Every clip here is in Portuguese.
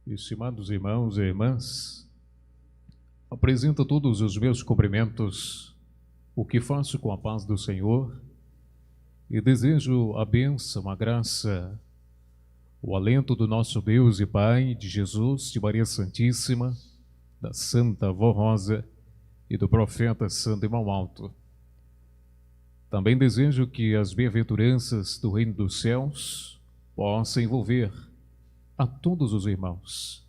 Estimados irmãos e irmãs, apresento todos os meus cumprimentos, o que faço com a paz do Senhor, e desejo a bênção, a graça, o alento do nosso Deus e Pai, de Jesus, de Maria Santíssima, da Santa Vó Rosa e do profeta Santo Irmão Alto. Também desejo que as bem-aventuranças do Reino dos Céus possam envolver a todos os irmãos,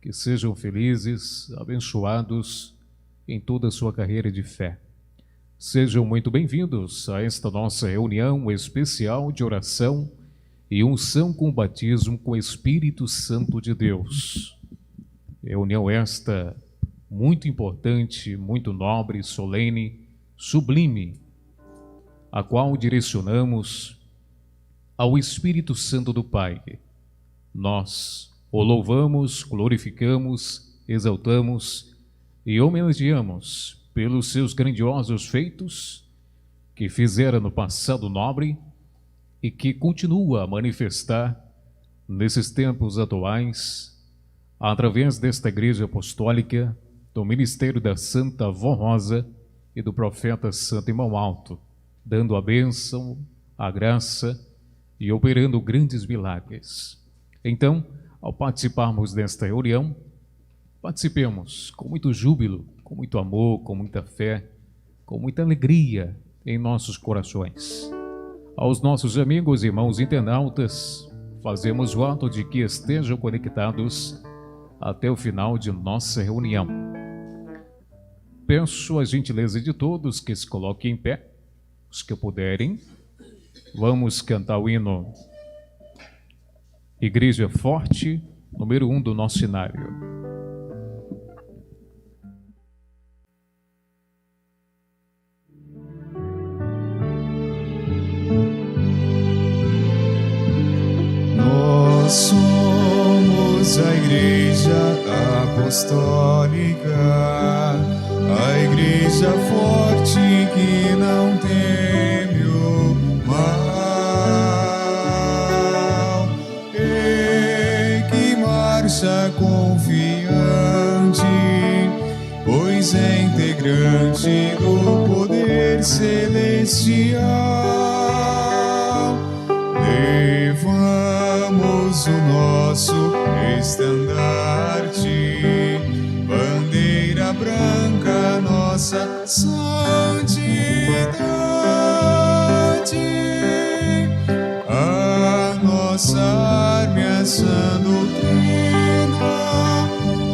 que sejam felizes, abençoados em toda a sua carreira de fé. Sejam muito bem-vindos a esta nossa reunião especial de oração e unção com o batismo com o Espírito Santo de Deus. Reunião esta muito importante, muito nobre, solene, sublime, a qual direcionamos ao Espírito Santo do Pai. Nós o louvamos, glorificamos, exaltamos e homenageamos pelos seus grandiosos feitos que fizera no passado nobre e que continua a manifestar nesses tempos atuais através desta Igreja Apostólica, do Ministério da Santa Vó Rosa e do Profeta Santo Irmão Alto, dando a bênção, a graça e operando grandes milagres. Então, ao participarmos desta reunião, participemos com muito júbilo, com muito amor, com muita fé, com muita alegria em nossos corações. Aos nossos amigos e irmãos internautas, fazemos o ato de que estejam conectados até o final de nossa reunião. Peço a gentileza de todos que se coloquem em pé, os que puderem. Vamos cantar o hino Igreja Forte, número 1 do nosso cenário. Nós somos a Igreja Apostólica, a Igreja forte que não teme o mal. Confiante, pois é integrante do poder celestial. Levamos o nosso estandarte, bandeira branca, nossa santidade. A nossa arma é a sã doutrina,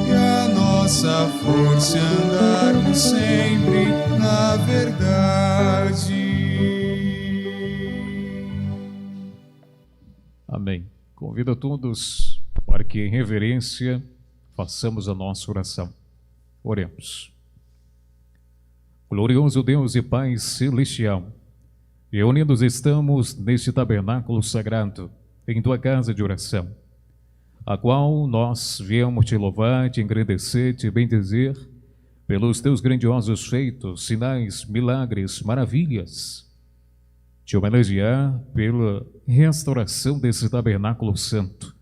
e a nossa força é andarmos sempre na verdade. Amém. Convido a todos para que, em reverência, façamos a nossa oração. Oremos. Glorioso Deus e Pai celestial, reunidos estamos neste tabernáculo sagrado, em tua casa de oração, a qual nós viemos te louvar, te engrandecer, te bendizer pelos teus grandiosos feitos, sinais, milagres, maravilhas, te homenagear pela restauração desse tabernáculo santo,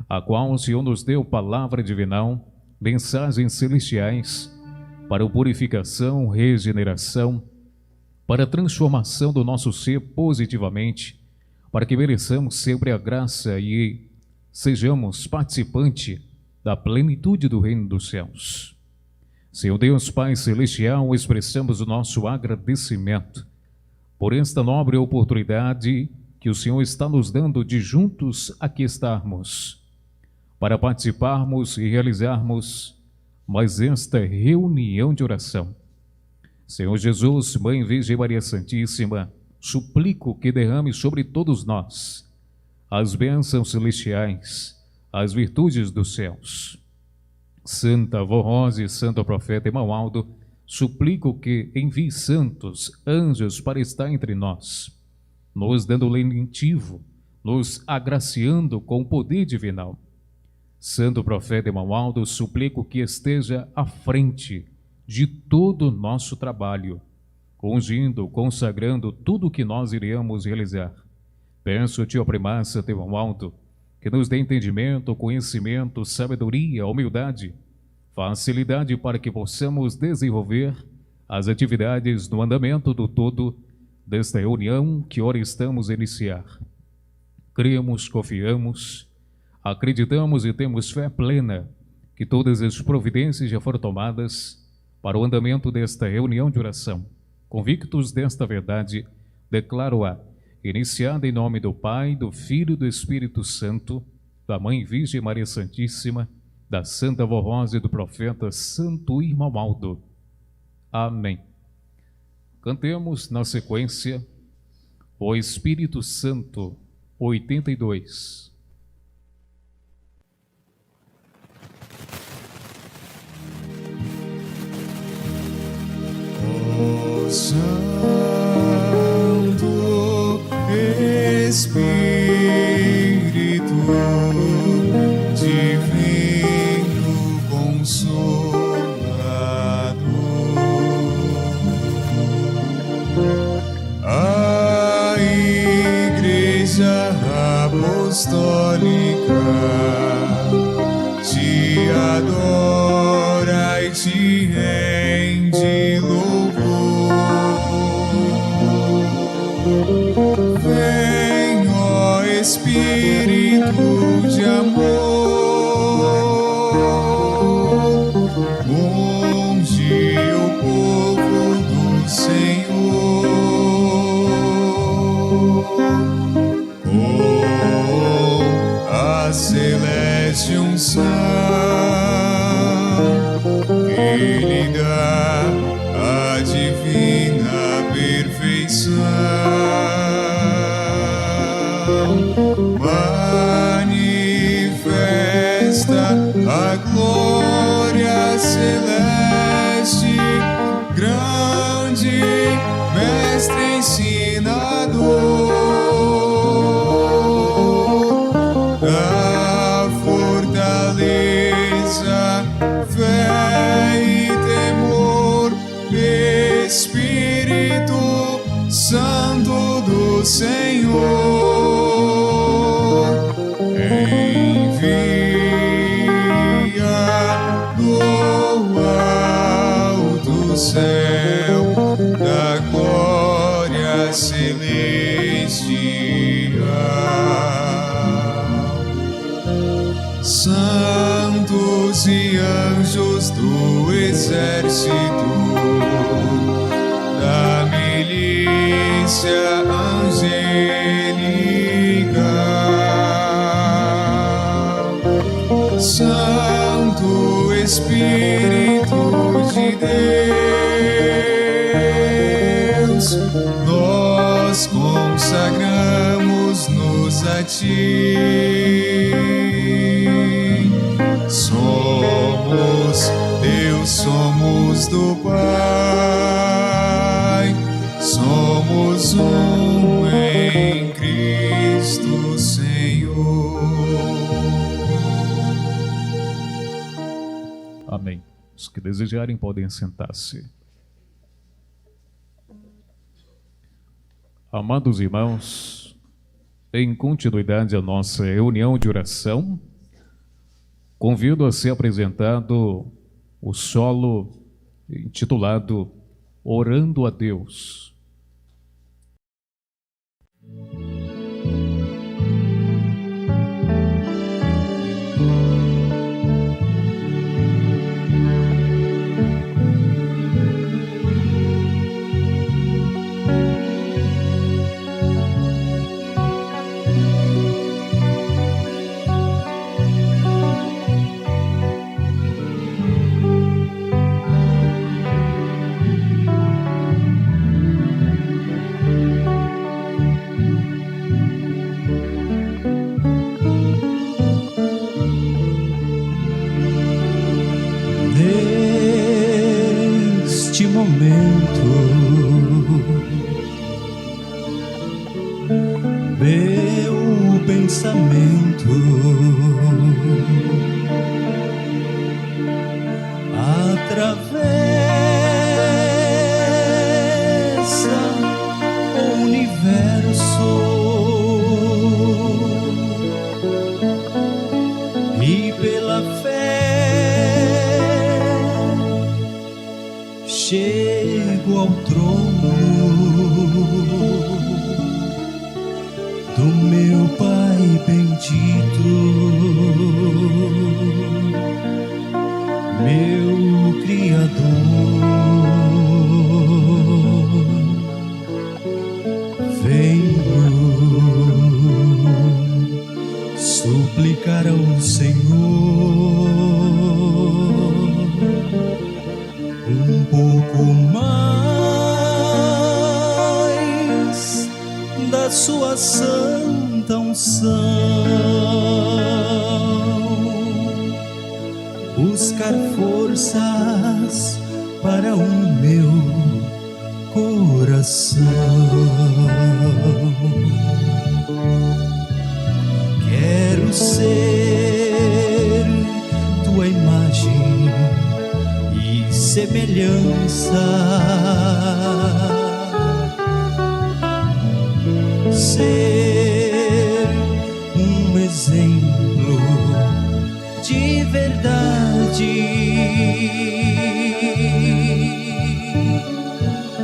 a qual o Senhor nos deu palavra divinal, mensagens celestiais para a purificação, regeneração, para a transformação do nosso ser positivamente, para que mereçamos sempre a graça e sejamos participantes da plenitude do reino dos céus. Senhor Deus Pai Celestial, expressamos o nosso agradecimento por esta nobre oportunidade que o Senhor está nos dando de juntos aqui estarmos, para participarmos e realizarmos mais esta reunião de oração. Senhor Jesus, Mãe Virgem Maria Santíssima, suplico que derrame sobre todos nós as bênçãos celestiais, as virtudes dos céus. Santa Vó Rosa e Santo Profeta Irmão Aldo, suplico que envie santos, anjos para estar entre nós, nos dando lentivo, nos agraciando com o poder divinal. Santo profeta Emamaldo, suplico que esteja à frente de todo o nosso trabalho, ungindo, consagrando tudo o que nós iremos realizar. Peço-te, ó primaz Emamaldo, que nos dê entendimento, conhecimento, sabedoria, humildade, facilidade para que possamos desenvolver as atividades no andamento do todo desta reunião que ora estamos a iniciar. Cremos, confiamos, acreditamos e temos fé plena que todas as providências já foram tomadas para o andamento desta reunião de oração. Convictos desta verdade, declaro-a iniciada em nome do Pai, do Filho e do Espírito Santo, da Mãe Virgem Maria Santíssima, da Santa Vó Rosa e do Profeta Santo Irmamaldo. Amém. Cantemos na sequência o Espírito Santo 82. Ó Santo Espírito Divino Consolador, a Igreja Apostólica te adora e te rende louvor. Vem, ó Espírito de amor, unge o povo do Senhor com a celeste unção que lhe dá a divina perfeição. Manifesta a glória celeste, grande mestre ensinador, da fortaleza, fé e temor, Espírito Santo do Senhor, envia do alto céu da glória celestial. Santos e anjos do exército, da milícia angélica, Santo Espírito de Deus, nós consagramos-nos a Ti. Somos Deus, somos do Pai, somos um em Cristo Senhor. Amém. Os que desejarem podem sentar-se. Amados irmãos, em continuidade à nossa reunião de oração, convido a ser apresentado o solo intitulado Orando a Deus. Neste momento, meu pensamento atravessa o universo e pela fé chego ao trono do meu Pai bendito, meu Criador. Venho suplicar ao Senhor um pouco mais da sua santa unção, buscar forças para o meu coração. Quero ser tua imagem e semelhança, ser um exemplo de verdade,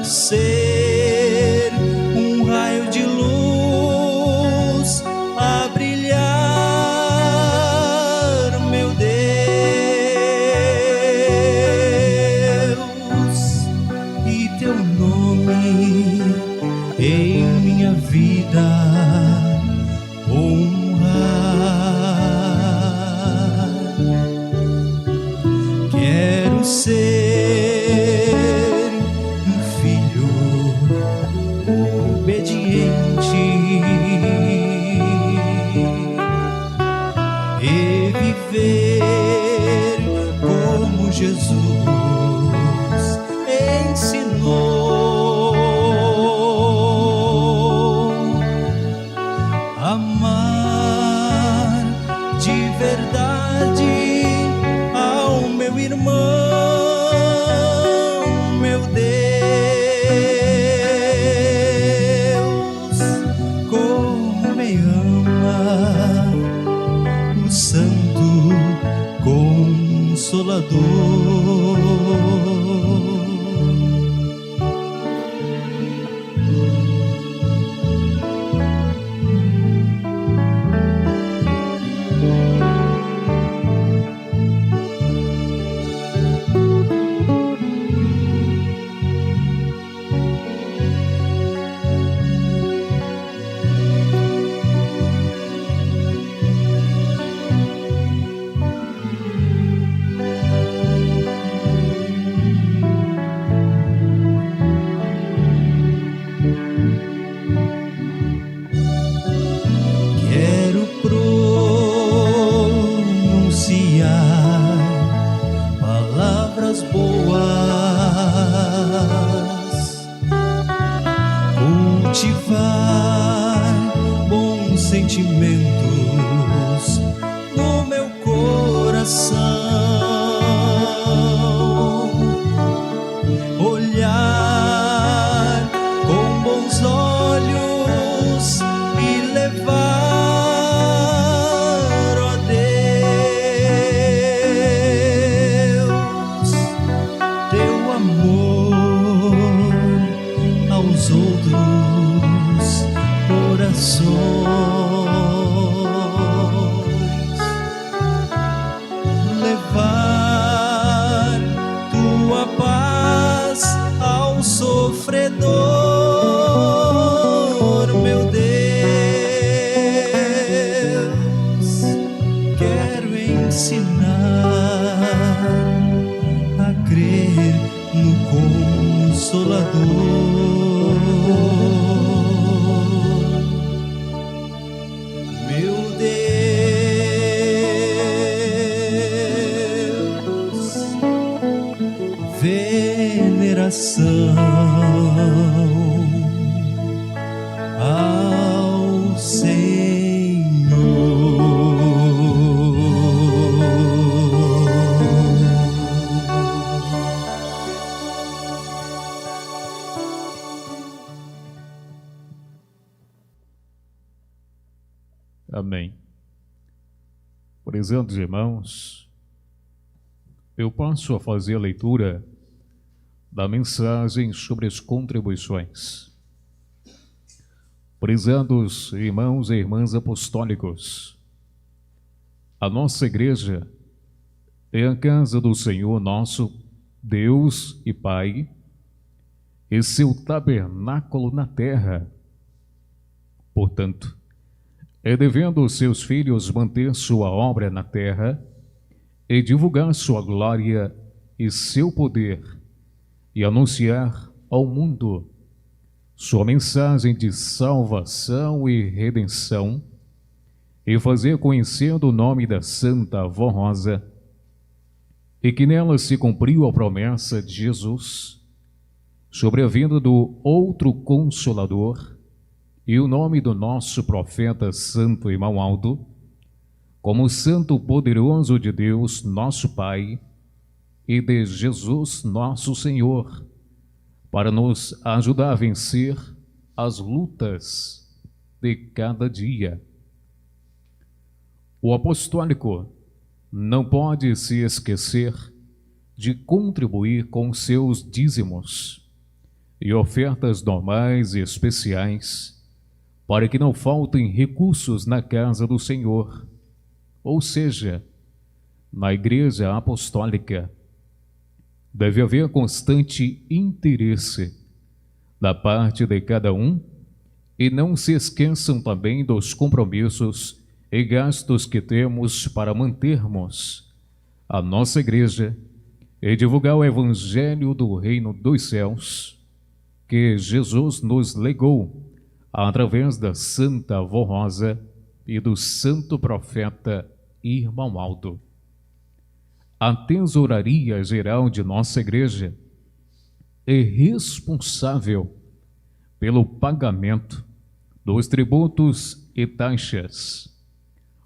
ser um raio de luz a brilhar, meu Deus, e teu nome em minha vida honrar. Quero ser um filho obediente e viver como Jesus ensinou. Amar de verdade ao meu irmão, meu Deus, como me ama o Santo Consolador. Quero pronunciar palavras boas, cultivar bons sentimentos no meu coração, olhar com bons olhos e levar, ó Deus, teu amor aos outros corações, levar tua paz ao sofredor, meu Deus. Quero ensinar a crer no Consolador, meu Deus. Veneração ao Senhor. Amém. Prezados irmãos, eu passo a fazer a leitura da mensagem sobre as contribuições. Prezados irmãos e irmãs apostólicos, a nossa igreja é a casa do Senhor nosso Deus e Pai, e seu tabernáculo na terra. Portanto, é devendo os seus filhos manter sua obra na terra e divulgar sua glória e seu poder e anunciar ao mundo sua mensagem de salvação e redenção e fazer conhecido o nome da Santa Avó Rosa, e que nela se cumpriu a promessa de Jesus sobre a vinda do outro Consolador e o nome do nosso profeta Santo Irmão Aldo, como Santo poderoso de Deus, nosso Pai, e de Jesus, nosso Senhor, para nos ajudar a vencer as lutas de cada dia. O apostólico não pode se esquecer de contribuir com seus dízimos e ofertas normais e especiais, para que não faltem recursos na casa do Senhor, ou seja, na Igreja Apostólica. Deve haver constante interesse da parte de cada um, e não se esqueçam também dos compromissos e gastos que temos para mantermos a nossa igreja e divulgar o Evangelho do Reino dos Céus, que Jesus nos legou através da Santa Avó Rosa e do Santo Profeta Irmão Aldo. A Tesouraria Geral de nossa Igreja é responsável pelo pagamento dos tributos e taxas,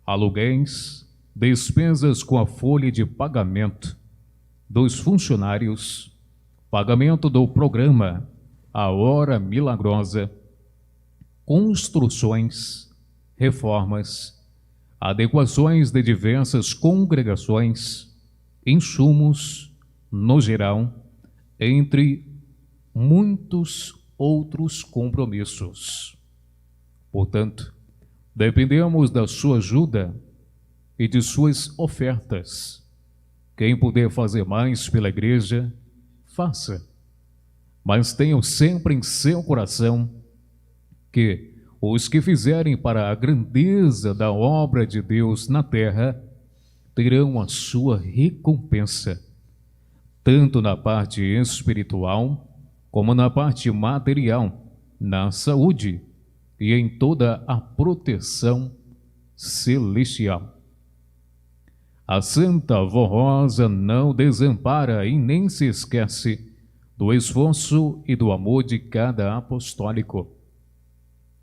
aluguéis, despesas com a folha de pagamento dos funcionários, pagamento do programa A Hora Milagrosa, construções, reformas, adequações de diversas congregações, insumos, no geral, entre muitos outros compromissos. Portanto, dependemos da sua ajuda e de suas ofertas. Quem puder fazer mais pela igreja, faça. Mas tenham sempre em seu coração que os que fizerem para a grandeza da obra de Deus na terra terão a sua recompensa, tanto na parte espiritual como na parte material, na saúde e em toda a proteção celestial. A Santa Avó Rosa não desampara e nem se esquece do esforço e do amor de cada apostólico.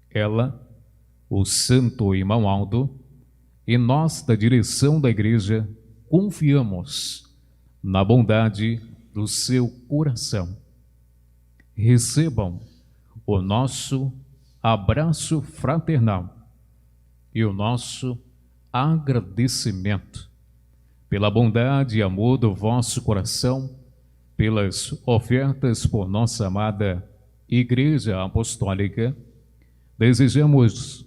Ela, o Santo Irmão Aldo, e nós da direção da Igreja confiamos na bondade do seu coração. Recebam o nosso abraço fraternal e o nosso agradecimento pela bondade e amor do vosso coração, pelas ofertas por nossa amada Igreja Apostólica. Desejamos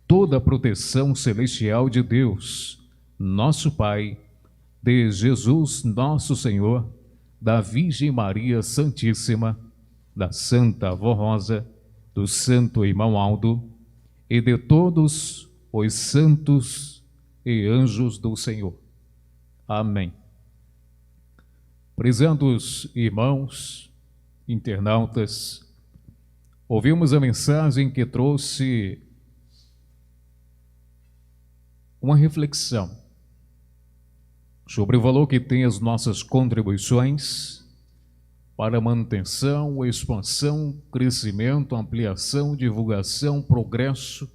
toda a proteção celestial de Deus, nosso Pai, de Jesus, nosso Senhor, da Virgem Maria Santíssima, da Santa Avó Rosa, do Santo Irmão Aldo e de todos os santos e anjos do Senhor. Amém. Prezados irmãos, internautas, ouvimos a mensagem que trouxe uma reflexão sobre o valor que tem as nossas contribuições para a manutenção, expansão, crescimento, ampliação, divulgação, progresso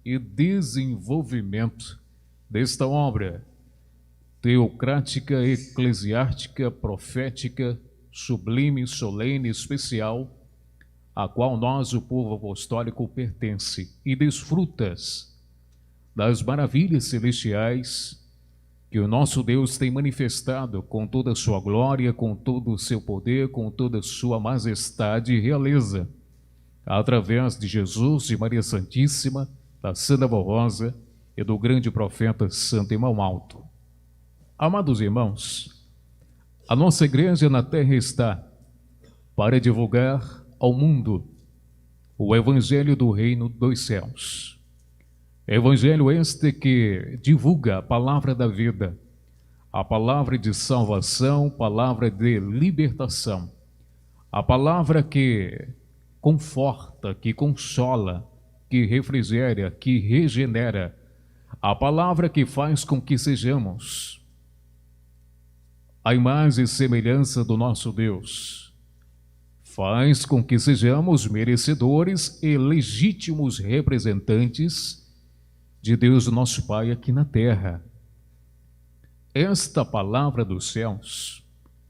e desenvolvimento desta obra teocrática, eclesiástica, profética, sublime, solene, especial, a qual nós, o povo apostólico, pertence, e desfrutas das maravilhas celestiais que o nosso Deus tem manifestado com toda a sua glória, com todo o seu poder, com toda a sua majestade e realeza, através de Jesus, de Maria Santíssima, da Santa Rosa e do grande profeta Santo Irmão Alto. Amados irmãos, a nossa igreja na terra está para divulgar ao mundo o Evangelho do Reino dos Céus. Evangelho este que divulga a palavra da vida, a palavra de salvação, palavra de libertação, a palavra que conforta, que consola, que refrigera, que regenera, a palavra que faz com que sejamos a imagem e semelhança do nosso Deus, faz com que sejamos merecedores e legítimos representantes de Deus, nosso Pai, aqui na terra. Esta palavra dos céus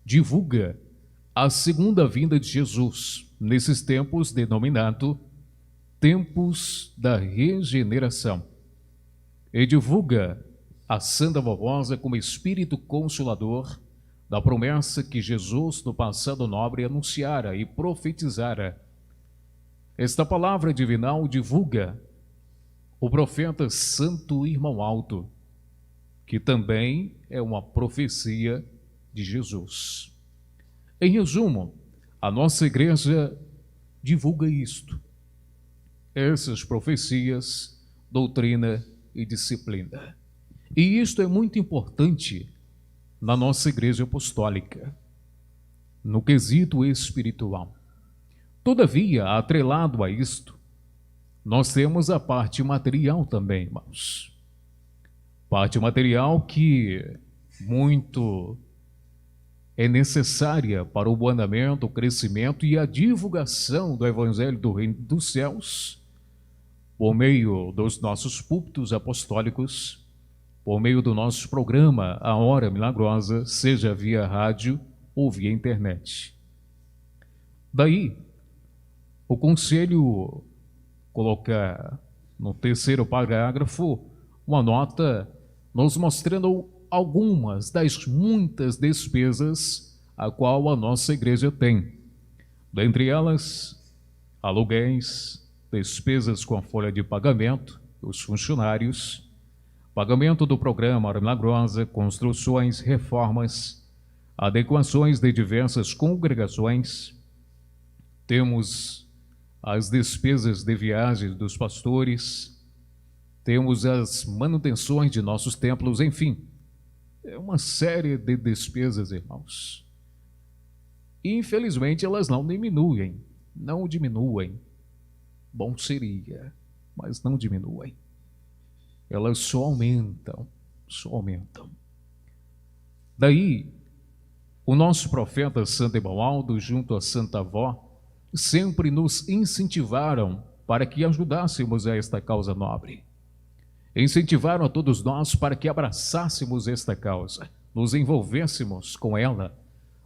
divulga a segunda vinda de Jesus, nesses tempos denominado tempos da regeneração, e divulga a Santa Rosa como Espírito Consolador da promessa que Jesus, no passado nobre, anunciara e profetizara. Esta palavra divinal divulga o profeta Santo Irmão Alto, que também é uma profecia de Jesus. Em resumo, a nossa igreja divulga isto, essas profecias, doutrina e disciplina. E isto é muito importante na nossa igreja apostólica, no quesito espiritual. Todavia, atrelado a isto, nós temos a parte material também, irmãos. Parte material que muito é necessária para o andamento, o crescimento e a divulgação do Evangelho do Reino dos Céus, por meio dos nossos púlpitos apostólicos, por meio do nosso programa A Hora Milagrosa, seja via rádio ou via internet. Daí, o conselho colocar no terceiro parágrafo uma nota nos mostrando algumas das muitas despesas a qual a nossa igreja tem. Dentre elas, aluguéis, despesas com a folha de pagamento, os funcionários, pagamento do programa Hora Milagrosa, construções, reformas, adequações de diversas congregações. Temos as despesas de viagens dos pastores, temos as manutenções de nossos templos, enfim, é uma série de despesas, irmãos. E, infelizmente, elas não diminuem. Bom seria, mas não diminuem. Elas só aumentam. Daí, o nosso profeta Santo Irmão Aldo, junto a Santa Avó, sempre nos incentivaram para que ajudássemos a esta causa nobre. Incentivaram a todos nós para que abraçássemos esta causa, nos envolvêssemos com ela,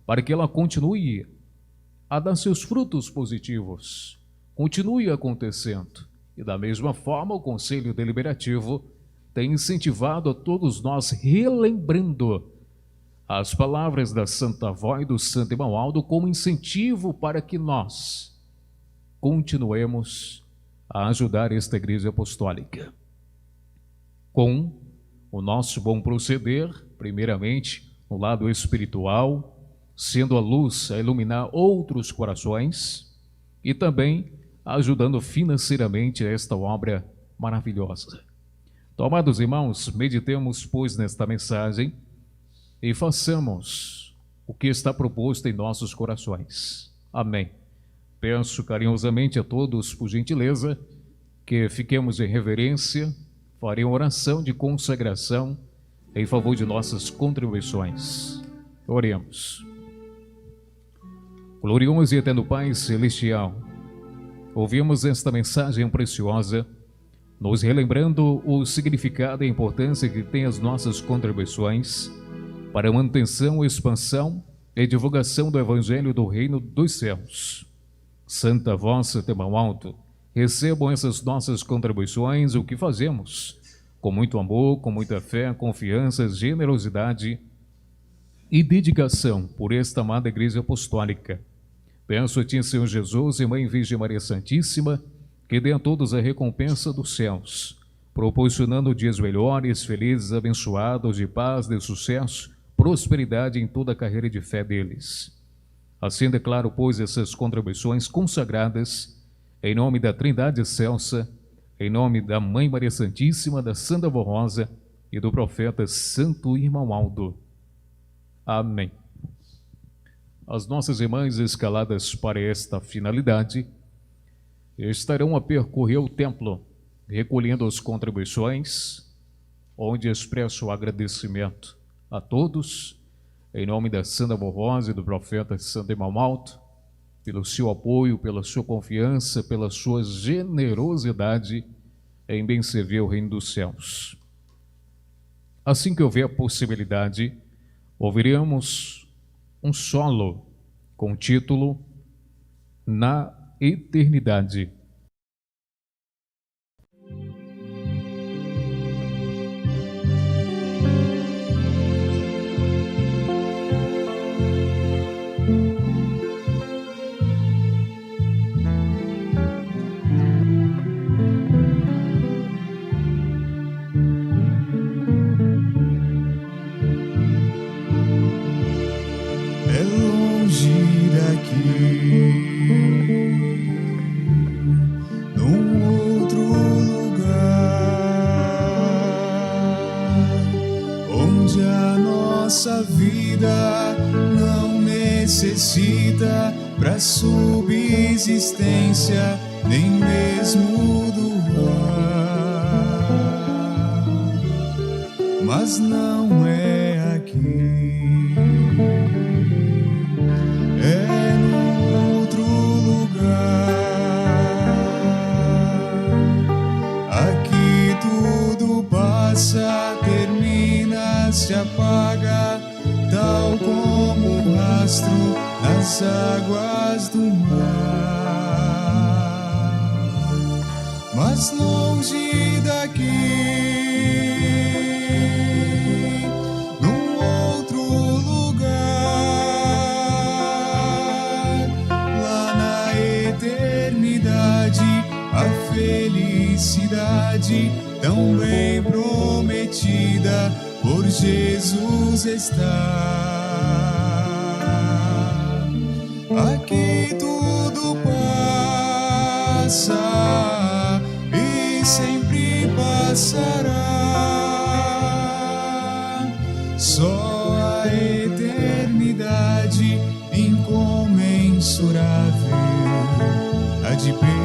para que ela continue a dar seus frutos positivos, continue acontecendo. E da mesma forma, o Conselho Deliberativo tem incentivado a todos nós, relembrando as palavras da Santa Avó e do Santo Irmão Aldo como incentivo para que nós continuemos a ajudar esta igreja apostólica. Com o nosso bom proceder, primeiramente, no lado espiritual, sendo a luz a iluminar outros corações e também ajudando financeiramente a esta obra maravilhosa. Então, amados irmãos, meditemos, pois, nesta mensagem e façamos o que está proposto em nossos corações. Amém. Peço carinhosamente a todos, por gentileza, que fiquemos em reverência, farei uma oração de consagração em favor de nossas contribuições. Oremos. Glorioso e eterno Pai Celestial, ouvimos esta mensagem preciosa, nos relembrando o significado e a importância que tem as nossas contribuições para a manutenção, expansão e divulgação do Evangelho do Reino dos Céus. Santa Vossa, Irmão Alto, recebam essas nossas contribuições, o que fazemos com muito amor, com muita fé, confiança, generosidade e dedicação por esta amada Igreja Apostólica. Peço a Ti, Senhor Jesus, e Mãe Virgem Maria Santíssima, que dê a todos a recompensa dos céus, proporcionando dias melhores, felizes, abençoados, de paz, de sucesso, prosperidade em toda a carreira de fé deles. Assim declaro, pois, essas contribuições consagradas, em nome da Trindade Excelsa, em nome da Mãe Maria Santíssima, da Santa Avó Rosa e do profeta Santo Irmão Aldo. Amém. As nossas irmãs escaladas para esta finalidade estarão a percorrer o templo, recolhendo as contribuições, onde expresso o agradecimento a todos, em nome da Santa Avó Rosa e do profeta Santo Irmão Aldo, pelo seu apoio, pela sua confiança, pela sua generosidade em bem servir o reino dos céus. Assim que houver a possibilidade, ouviremos um solo com o título Na Eternidade. Num outro lugar, onde a nossa vida não necessita pra subsistência, nem mesmo do ar. Mas não é aqui. Termina, se apaga, tal como um rastro nas águas do mar. Mas longe daqui, num outro lugar, lá na eternidade, a felicidade tão bem prometida por Jesus está. Aqui tudo passa e sempre passará. Só a eternidade incomensurável há de perdurar.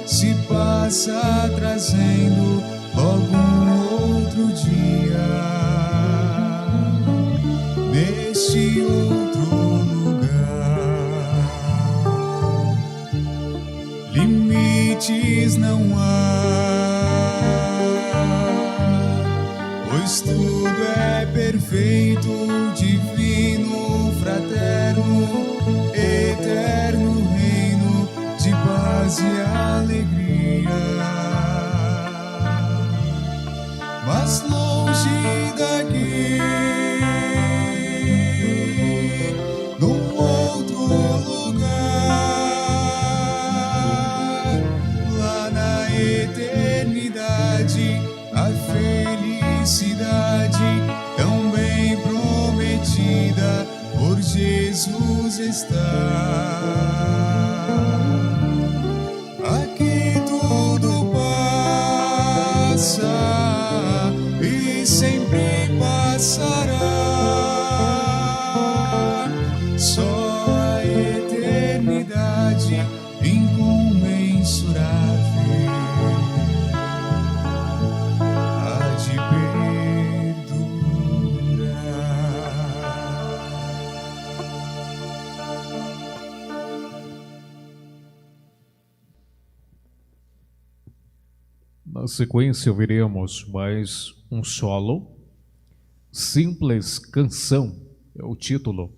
Se passa trazendo logo um outro dia. Neste outro lugar, limites não há, pois tudo é perfeito, divino, fraterno, eterno reino de paz e alegria. Mas longe daqui, num outro lugar, lá na eternidade, a felicidade tão bem prometida por Jesus está. Aqui tudo passa alcançará. Só a eternidade incomensurável há de perdurar. Na sequência, ouviremos mais um solo. Simples Canção é o título.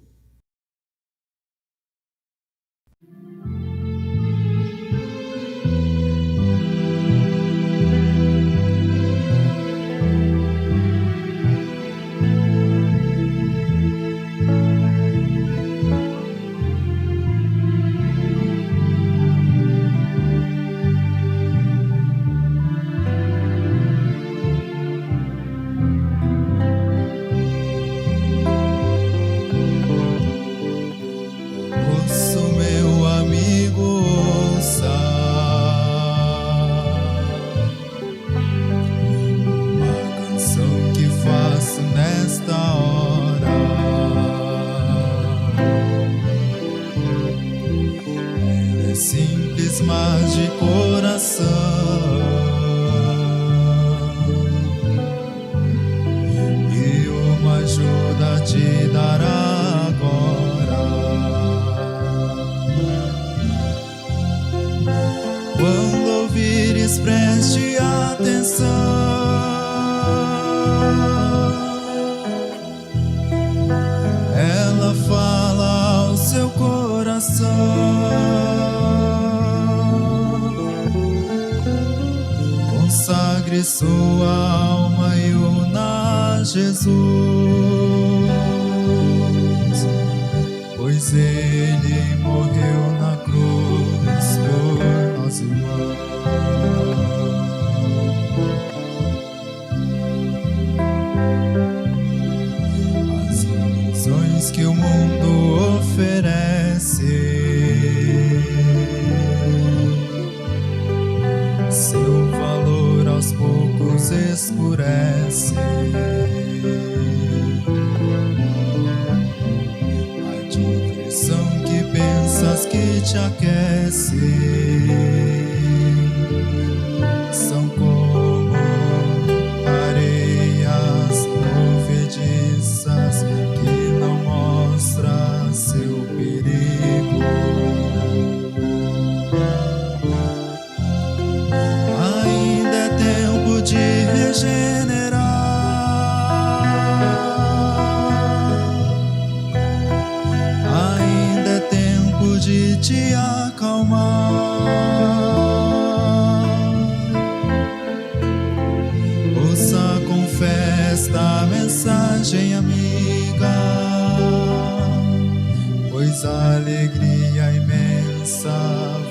Ouça, meu amigo, ouça uma canção que faço nesta hora. Ela é simples, mas de coração, e uma ajuda te dará agora. Quando ouvires, preste atenção. Ela fala ao seu coração. Consagre sua alma e una a Jesus, pois Ele morreu na cruz por nós, irmãos. As ilusões que o mundo oferece, seu valor aos poucos escurece. A diversão que pensas que te aquece são como areias movediças que não mostram seu perigo. Ainda é tempo de regenerar. Ainda é tempo de te acalmar. Ouça com fé esta mensagem amiga, pois a alegria imensa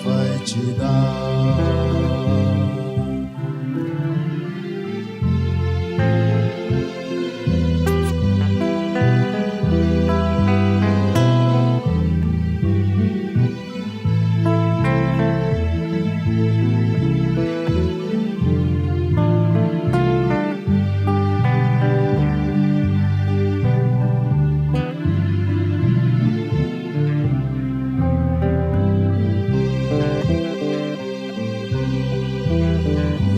vai te dar.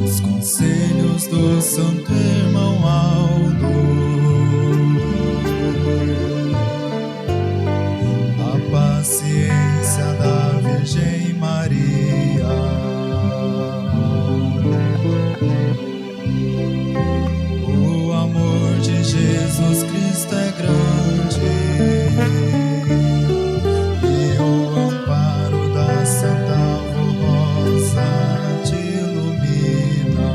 Os conselhos do Santo Irmão Aldo, a paciência da Virgem Maria, o amor de Jesus Cristo é grande, e o amparo da Santa Rosa te ilumina.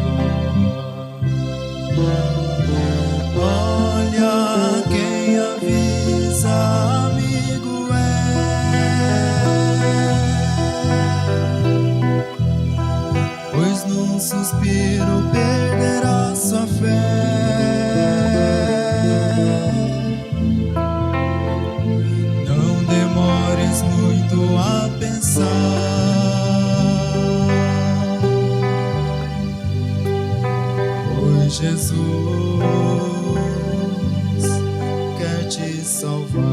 Olha quem avisa, amigo pois num suspiro perderá sua fé. Não demores muito a pensar, pois Jesus salvar.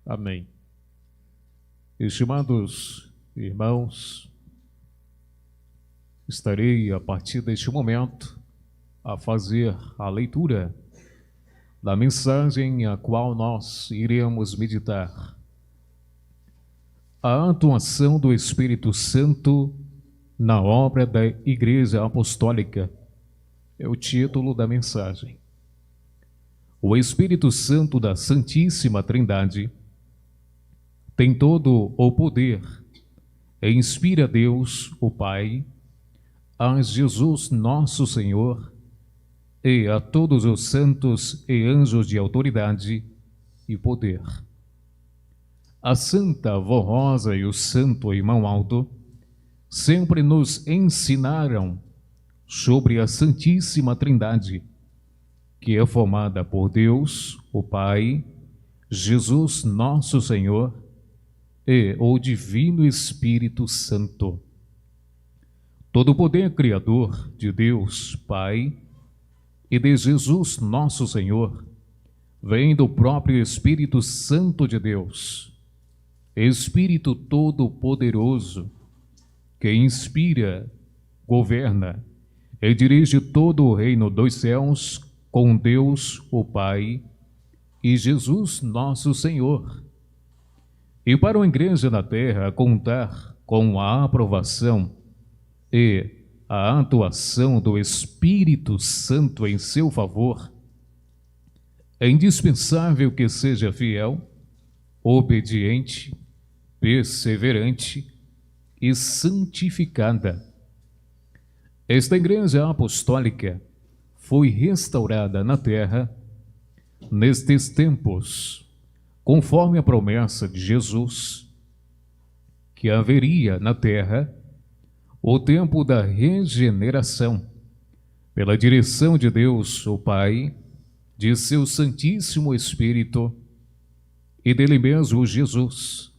Amém. Estimados irmãos, estarei a partir deste momento a fazer a leitura da mensagem a qual nós iremos meditar. A atuação do Espírito Santo na obra da Igreja Apostólica é o título da mensagem. O Espírito Santo da Santíssima Trindade tem todo o poder e inspira a Deus, o Pai, a Jesus nosso Senhor e a todos os santos e anjos de autoridade e poder. A Santa Avó Rosa e o Santo Irmão Aldo sempre nos ensinaram sobre a Santíssima Trindade, que é formada por Deus, o Pai, Jesus nosso Senhor e o Divino Espírito Santo. Todo o poder criador de Deus, Pai, e de Jesus nosso Senhor, vem do próprio Espírito Santo de Deus, Espírito Todo-Poderoso, que inspira, governa e dirige todo o reino dos céus com Deus, o Pai, e Jesus nosso Senhor. E para a Igreja na Terra contar com a aprovação e a atuação do Espírito Santo em seu favor, é indispensável que seja fiel, obediente, perseverante e santificada. Esta Igreja Apostólica foi restaurada na Terra nestes tempos, conforme a promessa de Jesus, que haveria na Terra o tempo da regeneração, pela direção de Deus, o Pai, de seu Santíssimo Espírito e dele mesmo Jesus,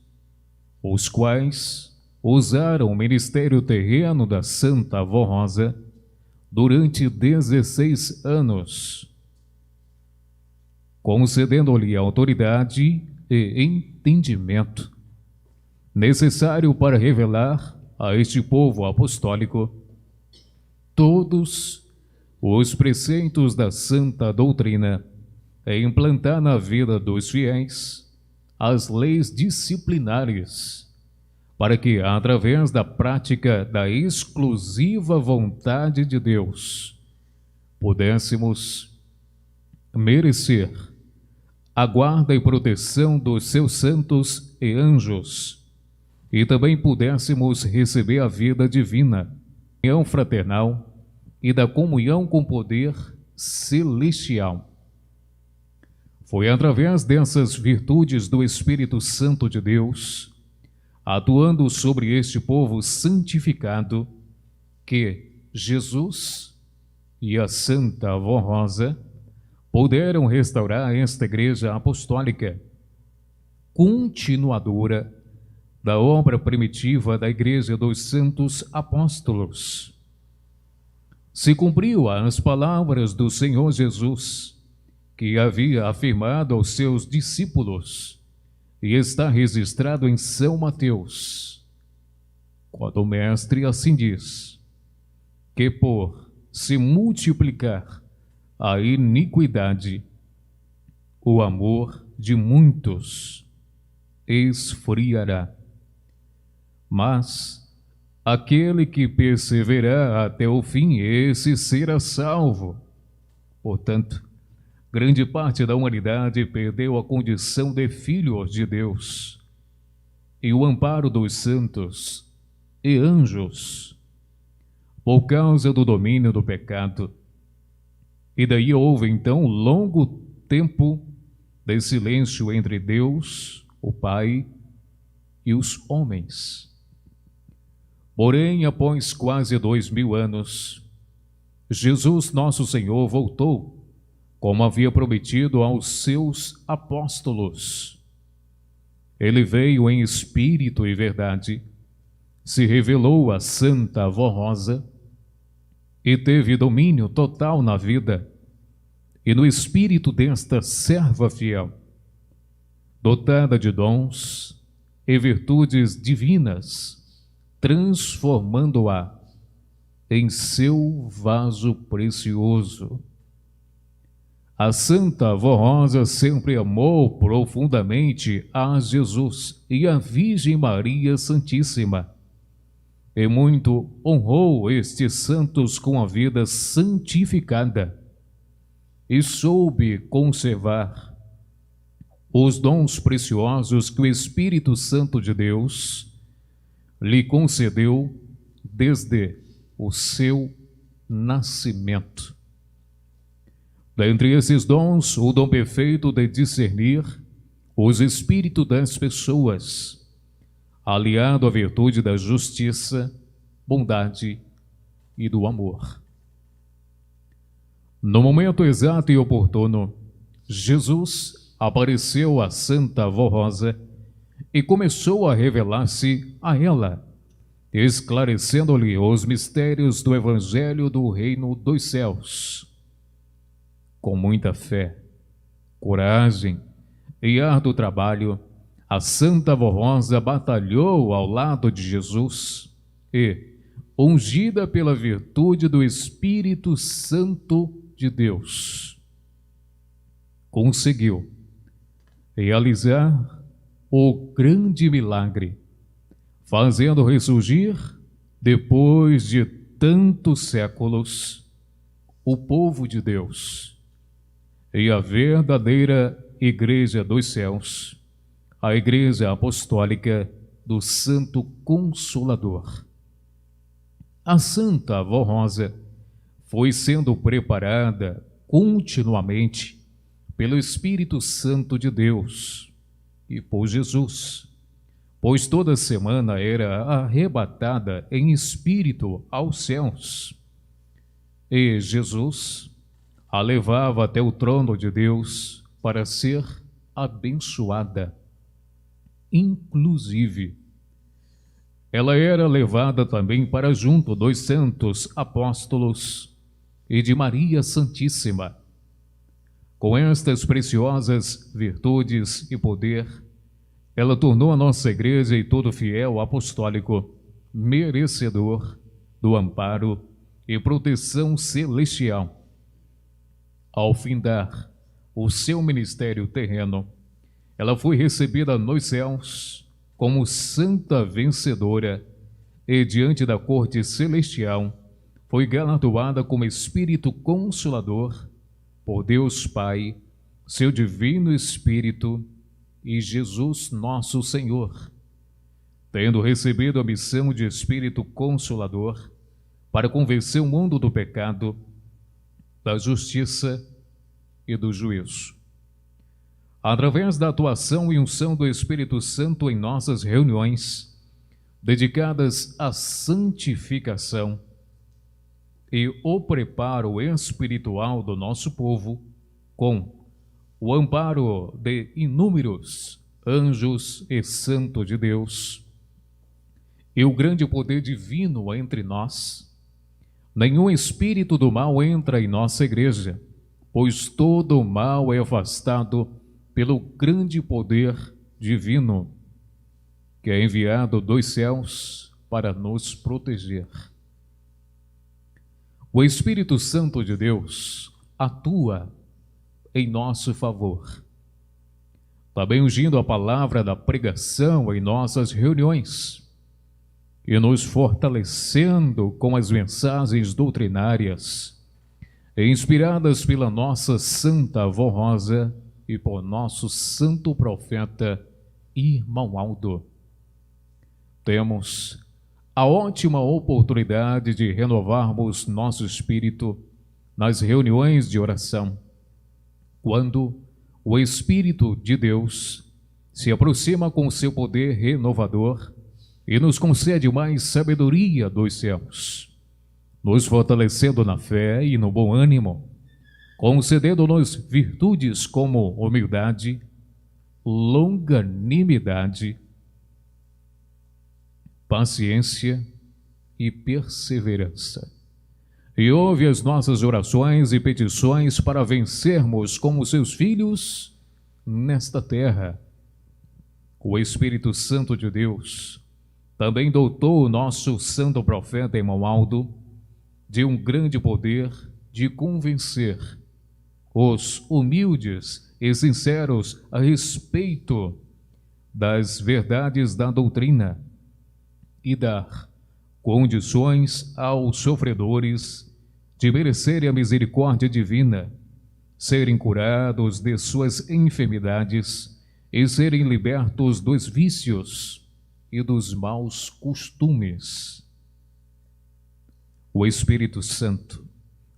os quais usaram o ministério terreno da Santa Avó Rosa durante 16 anos, concedendo-lhe autoridade e entendimento necessário para revelar a este povo apostólico todos os preceitos da santa doutrina e implantar na vida dos fiéis as leis disciplinares, para que, através da prática da exclusiva vontade de Deus, pudéssemos merecer a guarda e proteção dos seus santos e anjos, e também pudéssemos receber a vida divina, comunhão fraternal e da comunhão com poder celestial. Foi através dessas virtudes do Espírito Santo de Deus, atuando sobre este povo santificado, que Jesus e a Santa Avó Rosa puderam restaurar esta Igreja Apostólica, continuadora da obra primitiva da Igreja dos Santos Apóstolos. Se cumpriu as palavras do Senhor Jesus, que havia afirmado aos seus discípulos, e está registrado em São Mateus, quando o Mestre assim diz, que por se multiplicar a iniquidade, o amor de muitos esfriará. Mas aquele que perseverar até o fim, esse será salvo. Portanto, grande parte da humanidade perdeu a condição de filhos de Deus e o amparo dos santos e anjos por causa do domínio do pecado. E daí houve então longo tempo de silêncio entre Deus, o Pai, e os homens. Porém, após quase 2000 anos, Jesus nosso Senhor voltou, como havia prometido aos seus apóstolos, ele veio em espírito e verdade, se revelou a Santa Avó Rosa e teve domínio total na vida e no espírito desta serva fiel, dotada de dons e virtudes divinas, transformando-a em seu vaso precioso. A Santa Avó Rosa sempre amou profundamente a Jesus e a Virgem Maria Santíssima, e muito honrou estes santos com a vida santificada, e soube conservar os dons preciosos que o Espírito Santo de Deus lhe concedeu desde o seu nascimento. Dentre esses dons, o dom perfeito de discernir os espíritos das pessoas, aliado à virtude da justiça, bondade e do amor. No momento exato e oportuno, Jesus apareceu a Santa Avó Rosa e começou a revelar-se a ela, esclarecendo-lhe os mistérios do Evangelho do Reino dos Céus. Com muita fé, coragem e árduo trabalho, a Santa Avó Rosa batalhou ao lado de Jesus e, ungida pela virtude do Espírito Santo de Deus, conseguiu realizar o grande milagre, fazendo ressurgir, depois de tantos séculos, o povo de Deus e a verdadeira Igreja dos Céus, a Igreja Apostólica do Santo Consolador. A Santa Avó Rosa foi sendo preparada continuamente pelo Espírito Santo de Deus e por Jesus, pois toda semana era arrebatada em espírito aos céus, e Jesus a levava até o trono de Deus para ser abençoada. Inclusive, ela era levada também para junto dos santos apóstolos e de Maria Santíssima. Com estas preciosas virtudes e poder, ela tornou a nossa igreja e todo fiel apostólico merecedor do amparo e proteção celestial. Ao findar o seu ministério terreno, ela foi recebida nos céus como santa vencedora e, diante da corte celestial, foi galardoada como Espírito Consolador por Deus Pai, seu Divino Espírito e Jesus nosso Senhor, tendo recebido a missão de Espírito Consolador para convencer o mundo do pecado, da justiça e do juízo. Através da atuação e unção do Espírito Santo em nossas reuniões, dedicadas à santificação e o preparo espiritual do nosso povo, com o amparo de inúmeros anjos e santos de Deus, e o grande poder divino entre nós, nenhum espírito do mal entra em nossa igreja, pois todo o mal é afastado pelo grande poder divino, que é enviado dos céus para nos proteger. O Espírito Santo de Deus atua em nosso favor, também ungindo a palavra da pregação em nossas reuniões e nos fortalecendo com as mensagens doutrinárias inspiradas pela nossa Santa Avó Rosa e por nosso santo profeta Irmão Aldo. Temos a ótima oportunidade de renovarmos nosso espírito nas reuniões de oração, quando o Espírito de Deus se aproxima com seu poder renovador e nos concede mais sabedoria dos céus, nos fortalecendo na fé e no bom ânimo, concedendo-nos virtudes como humildade, longanimidade, paciência e perseverança. E ouve as nossas orações e petições para vencermos como seus filhos nesta terra. O Espírito Santo de Deus também dotou o nosso santo profeta Emualdo de um grande poder de convencer os humildes e sinceros a respeito das verdades da doutrina e dar condições aos sofredores de merecerem a misericórdia divina, serem curados de suas enfermidades e serem libertos dos vícios e dos maus costumes. O Espírito Santo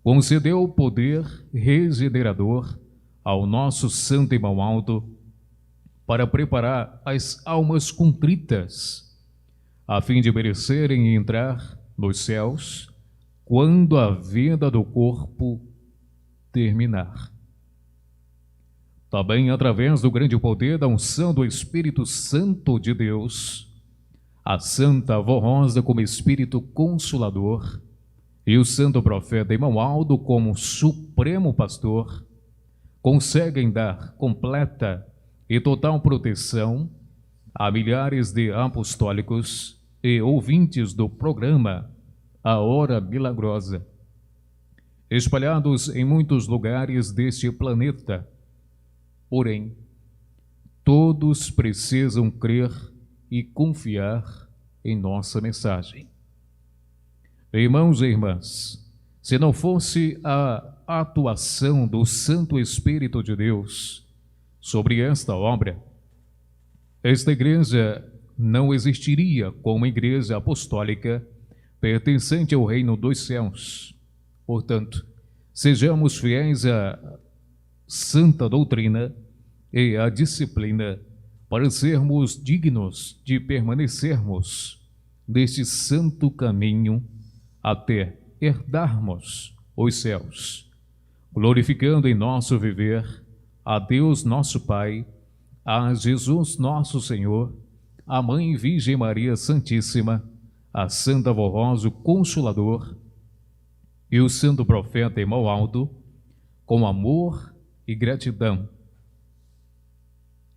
concedeu o poder regenerador ao nosso santo Emualdo para preparar as almas contritas, a fim de merecerem entrar nos céus quando a vida do corpo terminar. Também através do grande poder da unção do Espírito Santo de Deus, a Santa Avó Rosa como Espírito Consolador e o Santo Profeta Emualdo como Supremo Pastor conseguem dar completa e total proteção a milhares de apostólicos e ouvintes do programa A Hora Milagrosa, espalhados em muitos lugares deste planeta. Porém, todos precisam crer e confiar em nossa mensagem. Irmãos e irmãs, se não fosse a atuação do Santo Espírito de Deus sobre esta obra, esta igreja não existiria como igreja apostólica pertencente ao reino dos céus. Portanto, sejamos fiéis à santa doutrina e à disciplina para sermos dignos de permanecermos neste santo caminho até herdarmos os céus, glorificando em nosso viver a Deus nosso Pai, a Jesus nosso Senhor, a Mãe Virgem Maria Santíssima, a Santa Avó Rosa, o Consolador, e o Santo Profeta Emualdo, com amor e gratidão,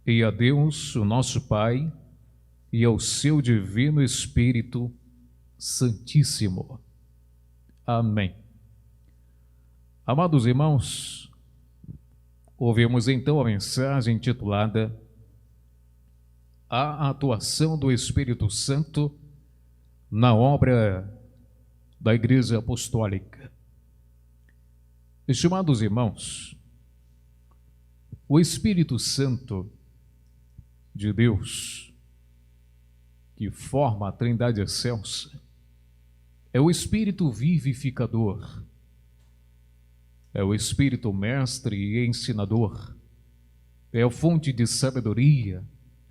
e a Deus, o nosso Pai, e ao seu Divino Espírito Santíssimo. Amém. Amados irmãos, ouvimos então a mensagem intitulada A Atuação do Espírito Santo na Obra da Igreja Apostólica. Estimados irmãos, o Espírito Santo de Deus, que forma a Trindade Excelsa, é o Espírito vivificador, é o Espírito mestre e ensinador, é a fonte de sabedoria,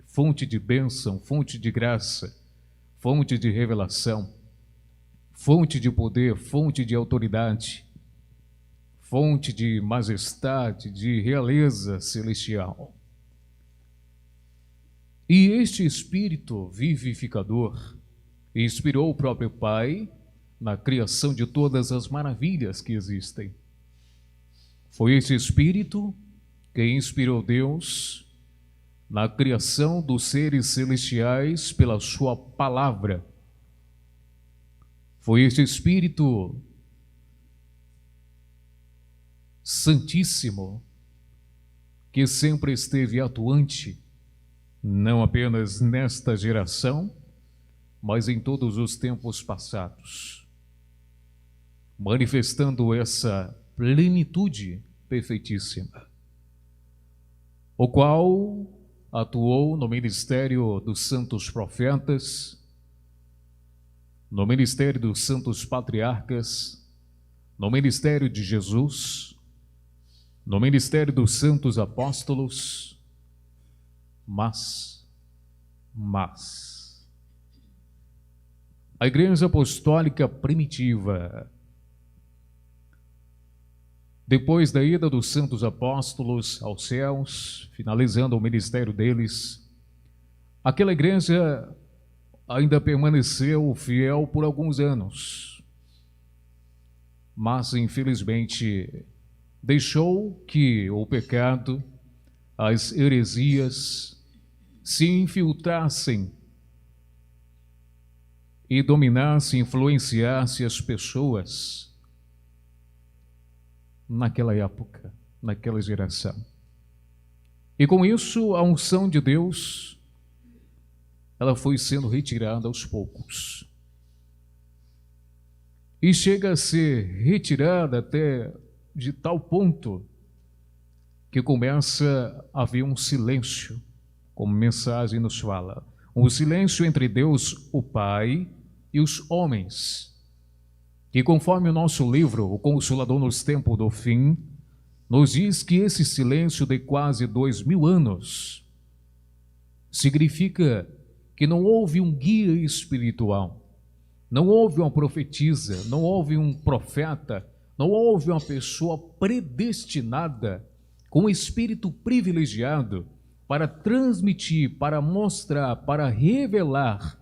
fonte de bênção, fonte de graça, fonte de revelação, fonte de poder, fonte de autoridade, fonte de majestade, de realeza celestial. E este Espírito vivificador inspirou o próprio Pai na criação de todas as maravilhas que existem. Foi esse Espírito que inspirou Deus na criação dos seres celestiais pela sua palavra. Foi esse Espírito Santíssimo que sempre esteve atuante, não apenas nesta geração, mas em todos os tempos passados, manifestando essa plenitude perfeitíssima, o qual atuou no ministério dos santos profetas, no ministério dos santos patriarcas, no ministério de Jesus, no ministério dos santos apóstolos, mas a Igreja Apostólica primitiva depois da ida dos santos apóstolos aos céus, finalizando o ministério deles, aquela igreja ainda permaneceu fiel por alguns anos, mas infelizmente deixou que o pecado, as heresias se infiltrassem e dominassem, influenciassem as pessoas naquela época, naquela geração. E com isso, a unção de Deus, ela foi sendo retirada aos poucos. E chega a ser retirada até de tal ponto que começa a haver um silêncio, como a mensagem nos fala. Um silêncio entre Deus, o Pai, e os homens, que conforme o nosso livro, O Consolador nos Tempos do Fim, nos diz que esse silêncio de quase 2000 anos significa que não houve um guia espiritual, não houve uma profetisa, não houve um profeta, não houve uma pessoa predestinada com um espírito privilegiado para transmitir, para mostrar, para revelar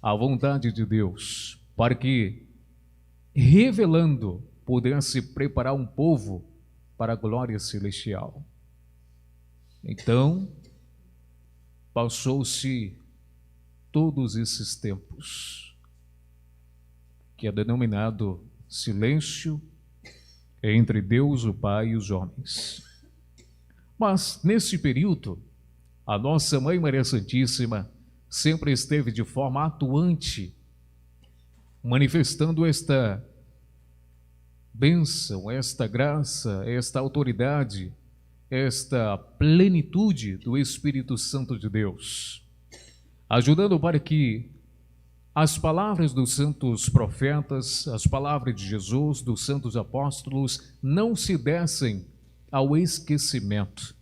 a vontade de Deus, para que, revelando, pudesse preparar um povo para a glória celestial. Então, passou-se todos esses tempos, que é denominado silêncio entre Deus, o Pai e os homens. Mas, nesse período, a nossa Mãe Maria Santíssima sempre esteve de forma atuante, manifestando esta bênção, esta graça, esta autoridade, esta plenitude do Espírito Santo de Deus, ajudando para que as palavras dos santos profetas, as palavras de Jesus, dos santos apóstolos, não se dessem ao esquecimento,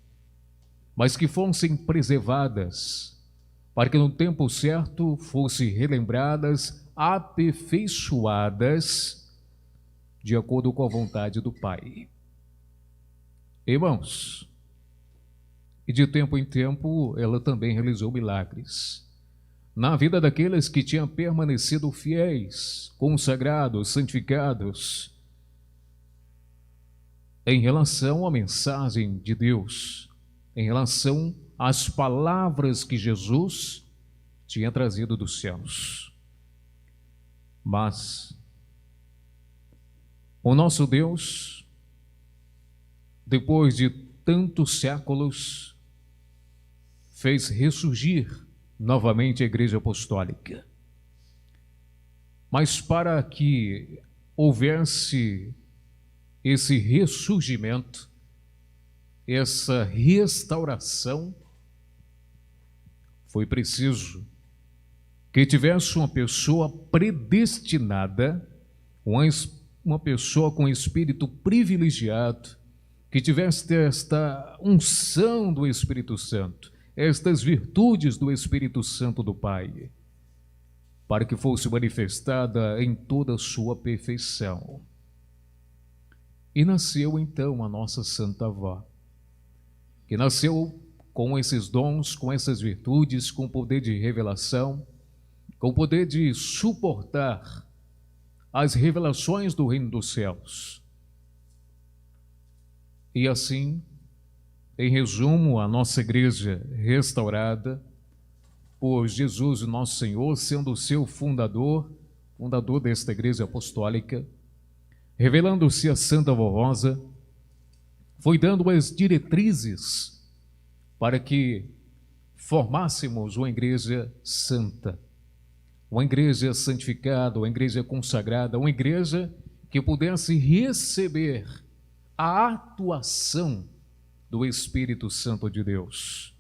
mas que fossem preservadas, para que no tempo certo fossem relembradas, aperfeiçoadas, de acordo com a vontade do Pai. Irmãos, e de tempo em tempo ela também realizou milagres na vida daqueles que tinham permanecido fiéis, consagrados, santificados, em relação à mensagem de Deus, em relação às palavras que Jesus tinha trazido dos céus. Mas o nosso Deus, depois de tantos séculos, fez ressurgir novamente a Igreja Apostólica. Mas para que houvesse esse ressurgimento, essa restauração, foi preciso que tivesse uma pessoa predestinada, uma pessoa com espírito privilegiado, que tivesse esta unção do Espírito Santo, estas virtudes do Espírito Santo do Pai, para que fosse manifestada em toda a sua perfeição. E nasceu então a nossa Santa Avó, que nasceu com esses dons, com essas virtudes, com poder de revelação, com poder de suportar as revelações do reino dos céus. E assim, em resumo, a nossa igreja restaurada por Jesus, nosso Senhor, sendo o seu fundador desta igreja apostólica, revelando-se a Santa Avó Rosa, foi dando as diretrizes para que formássemos uma igreja santa, uma igreja santificada, uma igreja consagrada, uma igreja que pudesse receber a atuação do Espírito Santo de Deus.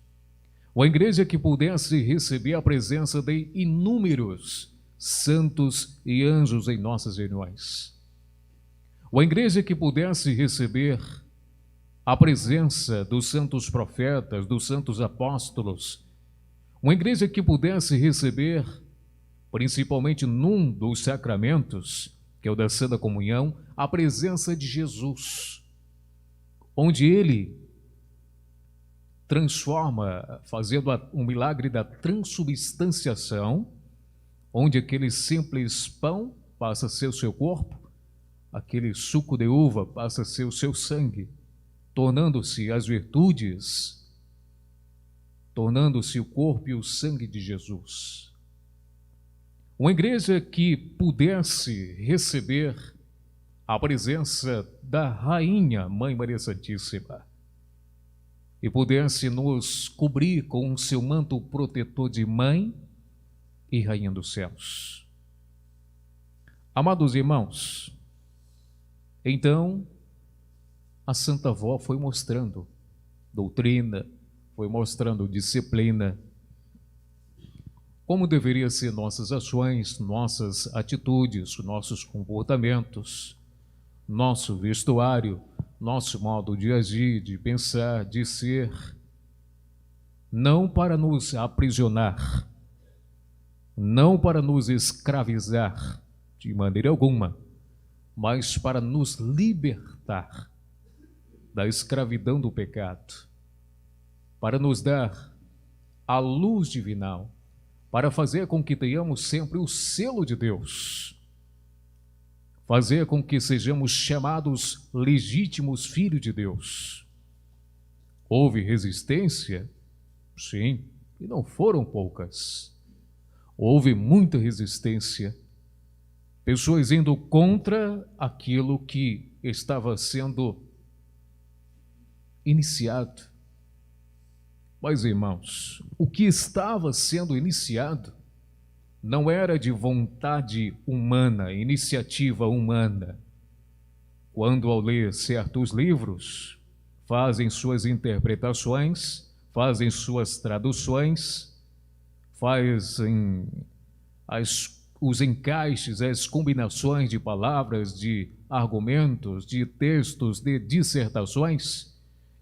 Uma igreja que pudesse receber a presença de inúmeros santos e anjos em nossas reuniões. Uma igreja que pudesse receber a presença dos santos profetas, dos santos apóstolos. Uma igreja que pudesse receber, principalmente num dos sacramentos, que é o da Santa Comunhão, a presença de Jesus, onde ele transforma, fazendo um milagre da transubstanciação, onde aquele simples pão passa a ser o seu corpo, aquele suco de uva passa a ser o seu sangue, tornando-se as virtudes, tornando-se o corpo e o sangue de Jesus. Uma igreja que pudesse receber a presença da Rainha Mãe Maria Santíssima e pudesse nos cobrir com o seu manto protetor de Mãe e Rainha dos Céus. Amados irmãos, então a Santa Avó foi mostrando doutrina, foi mostrando disciplina, como deveriam ser nossas ações, nossas atitudes, nossos comportamentos, nosso vestuário, nosso modo de agir, de pensar, de ser, não para nos aprisionar, não para nos escravizar de maneira alguma, mas para nos libertar da escravidão do pecado, para nos dar a luz divinal, para fazer com que tenhamos sempre o selo de Deus, fazer com que sejamos chamados legítimos filhos de Deus. Houve resistência? Sim, e não foram poucas. Houve muita resistência. Pessoas indo contra aquilo que estava sendo iniciado. Mas, irmãos, o que estava sendo iniciado não era de vontade humana, iniciativa humana. Quando, ao ler certos livros, fazem suas interpretações, fazem suas traduções, fazem os encaixes, as combinações de palavras, de argumentos, de textos, de dissertações,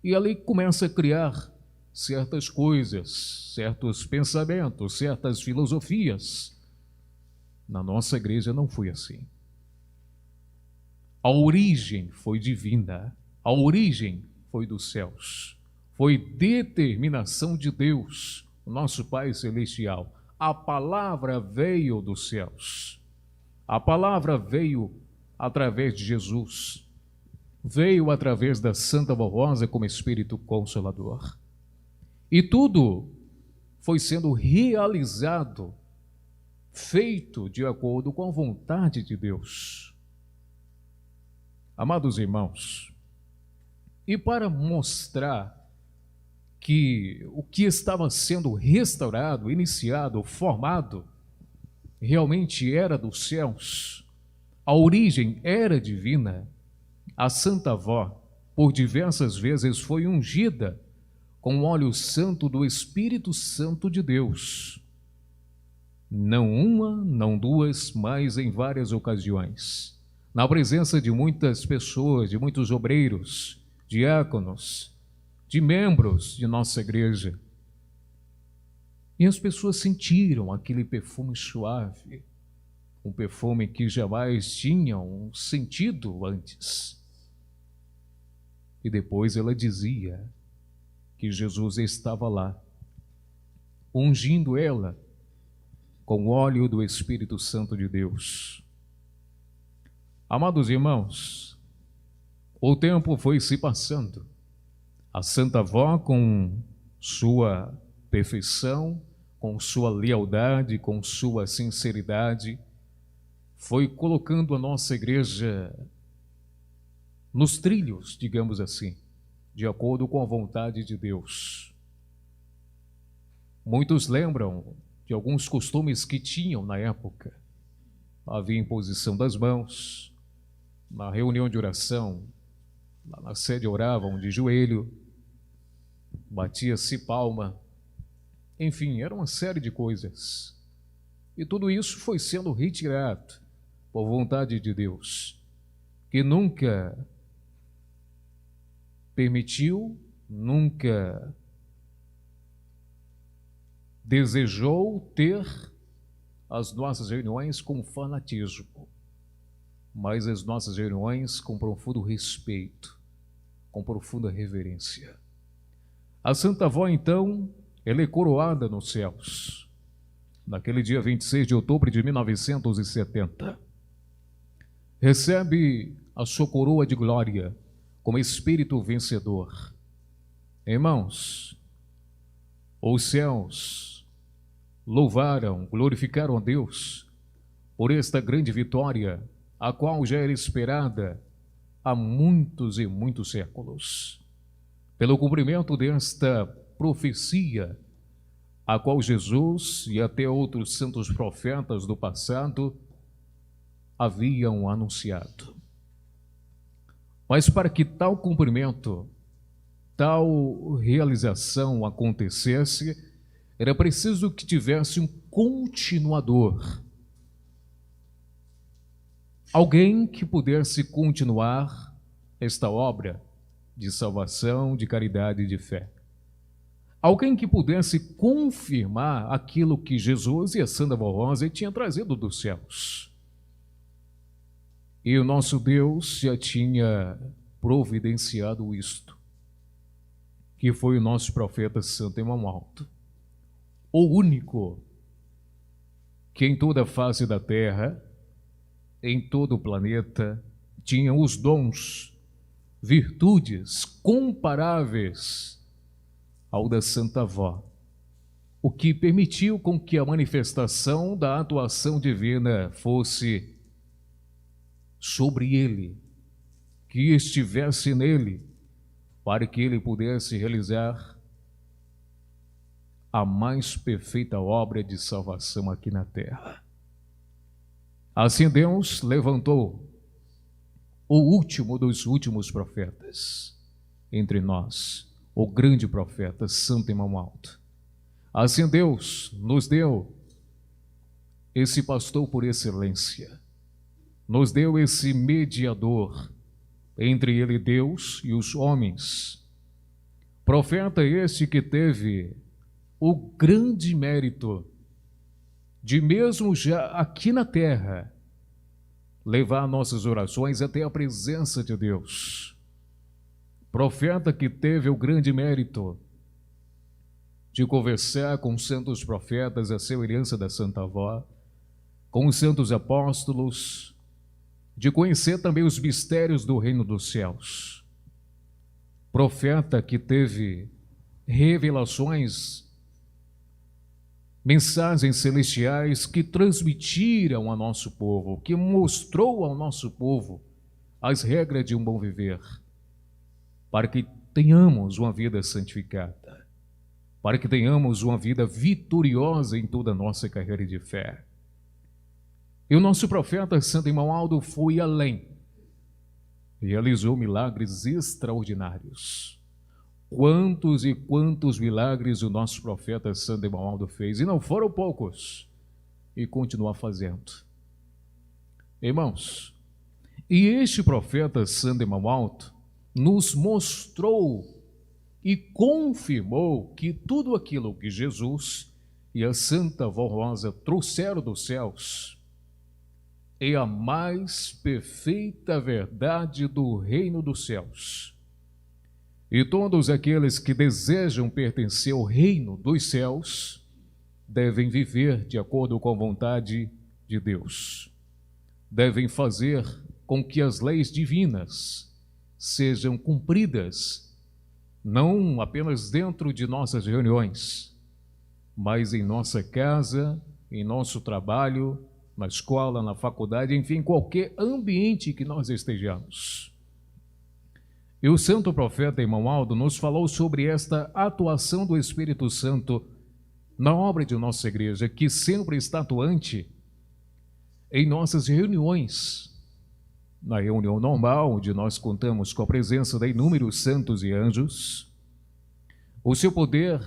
e ali começa a criar certas coisas, certos pensamentos, certas filosofias. Na nossa igreja não foi assim. A origem foi divina, a origem foi dos céus, foi determinação de Deus, nosso Pai Celestial. A palavra veio dos céus, a palavra veio através de Jesus, veio através da Santa Barbosa como Espírito Consolador. E tudo foi sendo realizado, feito de acordo com a vontade de Deus. Amados irmãos, e para mostrar que o que estava sendo restaurado, iniciado, formado, realmente era dos céus, a origem era divina, a Santa Avó, por diversas vezes, foi ungida com o óleo santo do Espírito Santo de Deus. Não uma, não duas, mas em várias ocasiões. Na presença de muitas pessoas, de muitos obreiros, diáconos, de membros de nossa igreja. E as pessoas sentiram aquele perfume suave, um perfume que jamais tinham sentido antes. E depois ela dizia que Jesus estava lá, ungindo ela com o óleo do Espírito Santo de Deus. Amados irmãos, o tempo foi se passando. A Santa Avó, com sua perfeição, com sua lealdade, com sua sinceridade, foi colocando a nossa igreja nos trilhos, digamos assim, de acordo com a vontade de Deus. Muitos lembram de alguns costumes que tinham na época. Havia imposição das mãos, na reunião de oração, lá na sede oravam de joelho, batia-se palma, enfim, era uma série de coisas. E tudo isso foi sendo retirado por vontade de Deus, que nunca permitiu, nunca desejou ter as nossas reuniões com fanatismo. mas as nossas reuniões com profundo respeito, com profunda reverência. A Santa Avó, então, ela é coroada nos céus, naquele dia 26 de outubro de 1970. Recebe a sua coroa de glória como espírito vencedor. Irmãos, os céus louvaram, glorificaram a Deus por esta grande vitória, a qual já era esperada há muitos e muitos séculos, pelo cumprimento desta profecia, a qual Jesus e até outros santos profetas do passado haviam anunciado. Mas para que tal cumprimento, tal realização acontecesse, era preciso que tivesse um continuador. Alguém que pudesse continuar esta obra de salvação, de caridade e de fé. Alguém que pudesse confirmar aquilo que Jesus e a Santa Avó Rosa tinham trazido dos céus. E o nosso Deus já tinha providenciado isto, que foi o nosso profeta Santo Irmão Alto, o único que em toda a face da terra, em todo o planeta, tinha os dons, virtudes comparáveis ao da Santa Avó, o que permitiu com que a manifestação da atuação divina fosse sobre ele, que estivesse nele, para que ele pudesse realizar a mais perfeita obra de salvação aqui na terra. Assim Deus levantou o último dos últimos profetas entre nós, o grande profeta Santo Irmão Alto. Assim Deus nos deu esse pastor por excelência, nos deu esse mediador entre ele, Deus, e os homens. Profeta este que teve o grande mérito de, mesmo já aqui na terra, levar nossas orações até a presença de Deus. Profeta que teve o grande mérito de conversar com os santos profetas, a semelhança da Santa Avó, com os santos apóstolos, de conhecer também os mistérios do reino dos céus. Profeta que teve revelações, mensagens celestiais que transmitiram ao nosso povo, que mostrou ao nosso povo as regras de um bom viver, para que tenhamos uma vida santificada, para que tenhamos uma vida vitoriosa em toda a nossa carreira de fé. E o nosso profeta Santo Irmão Aldo foi além, realizou milagres extraordinários. Quantos e quantos milagres o nosso profeta Santo Irmão Aldo fez, e não foram poucos, e continua fazendo. Irmãos, e este profeta Santo Irmão Aldo nos mostrou e confirmou que tudo aquilo que Jesus e a Santa Avó Rosa trouxeram dos céus é a mais perfeita verdade do reino dos céus. E todos aqueles que desejam pertencer ao reino dos céus devem viver de acordo com a vontade de Deus. Devem fazer com que as leis divinas sejam cumpridas, não apenas dentro de nossas reuniões, mas em nossa casa, em nosso trabalho, na escola, na faculdade, enfim, qualquer ambiente que nós estejamos. E o santo profeta Irmão Aldo nos falou sobre esta atuação do Espírito Santo na obra de nossa igreja, que sempre está atuante em nossas reuniões. Na reunião normal, onde nós contamos com a presença de inúmeros santos e anjos, o seu poder,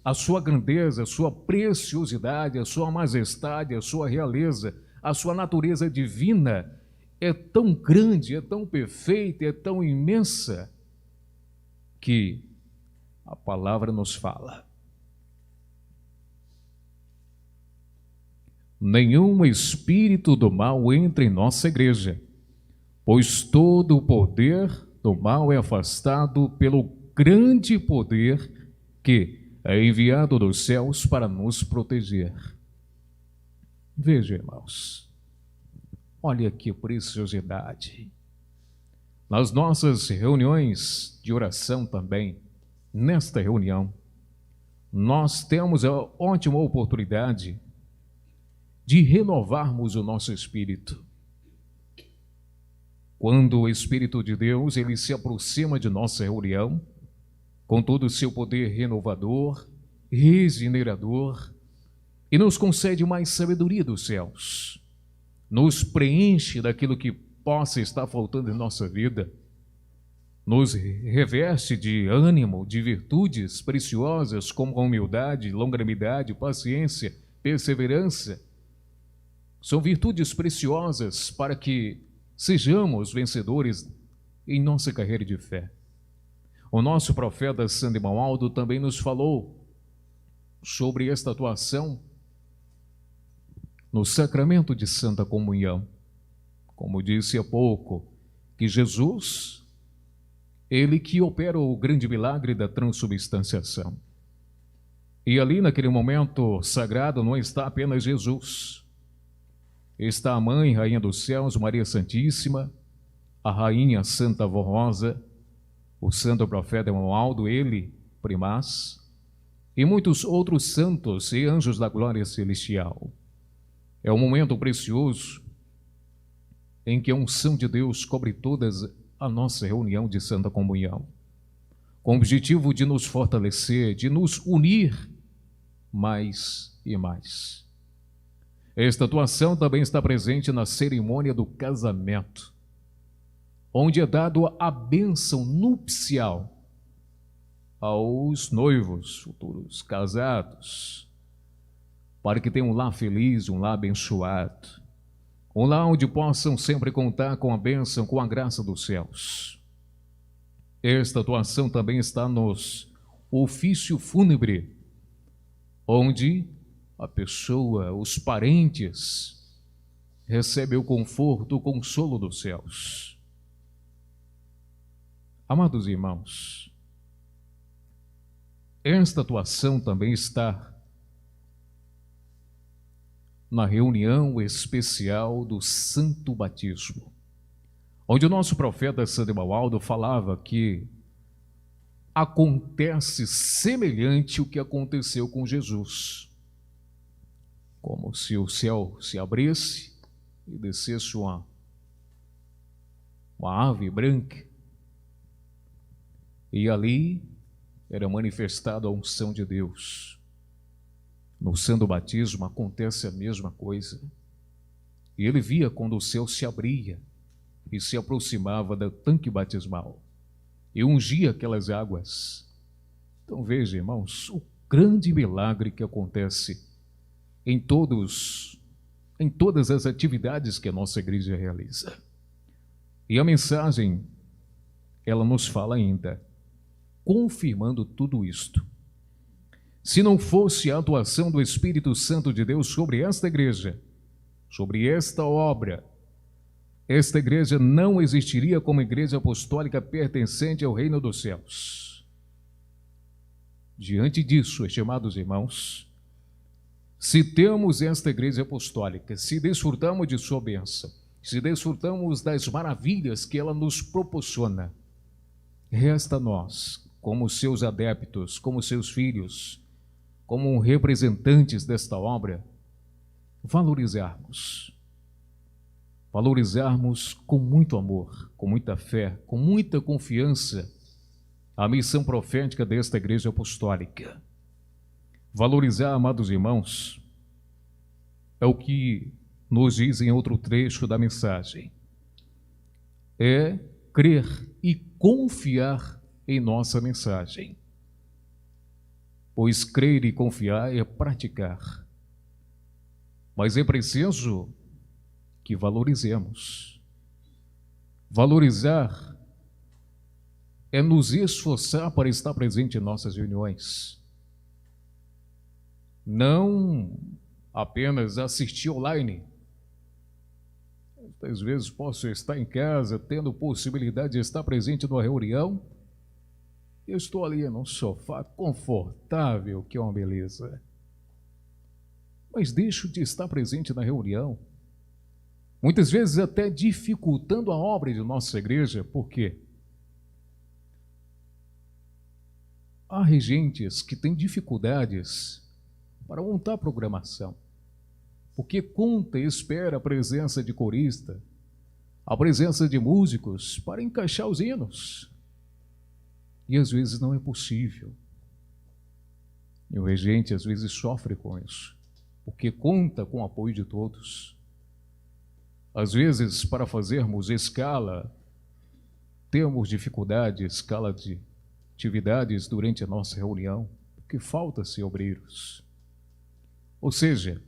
a sua grandeza, a sua preciosidade, a sua majestade, a sua realeza, a sua natureza divina é tão grande, é tão perfeita, é tão imensa, que a palavra nos fala: nenhum espírito do mal entra em nossa igreja, pois todo o poder do mal é afastado pelo grande poder que é enviado dos céus para nos proteger. Veja, irmãos, olha que preciosidade. Nas nossas reuniões de oração também, nesta reunião, nós temos a ótima oportunidade de renovarmos o nosso espírito. Quando o Espírito de Deus ele se aproxima de nossa reunião, com todo o seu poder renovador, regenerador, e nos concede mais sabedoria dos céus, nos preenche daquilo que possa estar faltando em nossa vida, nos reveste de ânimo, de virtudes preciosas como a humildade, longanimidade, paciência, perseverança. São virtudes preciosas para que sejamos vencedores em nossa carreira de fé. O nosso profeta Santo Romualdo também nos falou sobre esta atuação no sacramento de Santa Comunhão. Como disse há pouco, que Jesus, ele que opera o grande milagre da transubstanciação. E ali naquele momento sagrado não está apenas Jesus, está a Mãe, Rainha dos Céus, Maria Santíssima, a Rainha Santa Avó Rosa, o Santo Profeta Romualdo, ele, primaz, e muitos outros santos e anjos da glória celestial. É um momento precioso em que a unção de Deus cobre toda a nossa reunião de Santa Comunhão, com o objetivo de nos fortalecer, de nos unir mais e mais. Esta atuação também está presente na cerimônia do casamento, onde é dado a bênção nupcial aos noivos, futuros casados, para que tenham um lar feliz, um lar abençoado, um lar onde possam sempre contar com a bênção, com a graça dos céus. Esta atuação também está nos ofício fúnebre, onde a pessoa, os parentes, recebem o conforto, o consolo dos céus. Amados irmãos, esta atuação também está na reunião especial do Santo Batismo, onde o nosso profeta Santo Romualdo falava que acontece semelhante ao que aconteceu com Jesus, como se o céu se abrisse e descesse uma ave branca, e ali era manifestada a unção de Deus. No Santo Batismo acontece a mesma coisa. E ele via quando o céu se abria e se aproximava do tanque batismal e ungia aquelas águas. Então veja, irmãos, o grande milagre que acontece em todas as atividades que a nossa igreja realiza. E a mensagem, ela nos fala ainda, confirmando tudo isto. Se não fosse a atuação do Espírito Santo de Deus sobre esta igreja, sobre esta obra, esta igreja não existiria como igreja apostólica pertencente ao reino dos céus. Diante disso, estimados irmãos, se temos esta igreja apostólica, se desfrutamos de sua bênção, se desfrutamos das maravilhas que ela nos proporciona, resta a nós, como seus adeptos, como seus filhos, como representantes desta obra, valorizarmos com muito amor, com muita fé, com muita confiança a missão profética desta igreja apostólica. Valorizar, amados irmãos, é o que nos diz em outro trecho da mensagem. É crer e confiar em nossa mensagem. Pois crer e confiar é praticar. Mas é preciso que valorizemos. Valorizar é nos esforçar para estar presente em nossas reuniões. Não apenas assistir online. Muitas vezes posso estar em casa, tendo possibilidade de estar presente numa reunião. Eu estou ali num sofá confortável, que é uma beleza. Mas deixo de estar presente na reunião. Muitas vezes até dificultando a obra de nossa igreja. Por quê? Há regentes que têm dificuldades para montar a programação, porque conta e espera a presença de corista, a presença de músicos para encaixar os hinos. E às vezes não é possível. E o regente às vezes sofre com isso, porque conta com o apoio de todos. Às vezes, para fazermos escala, temos dificuldade, escala de atividades durante a nossa reunião, porque falta-se obreiros. Ou seja,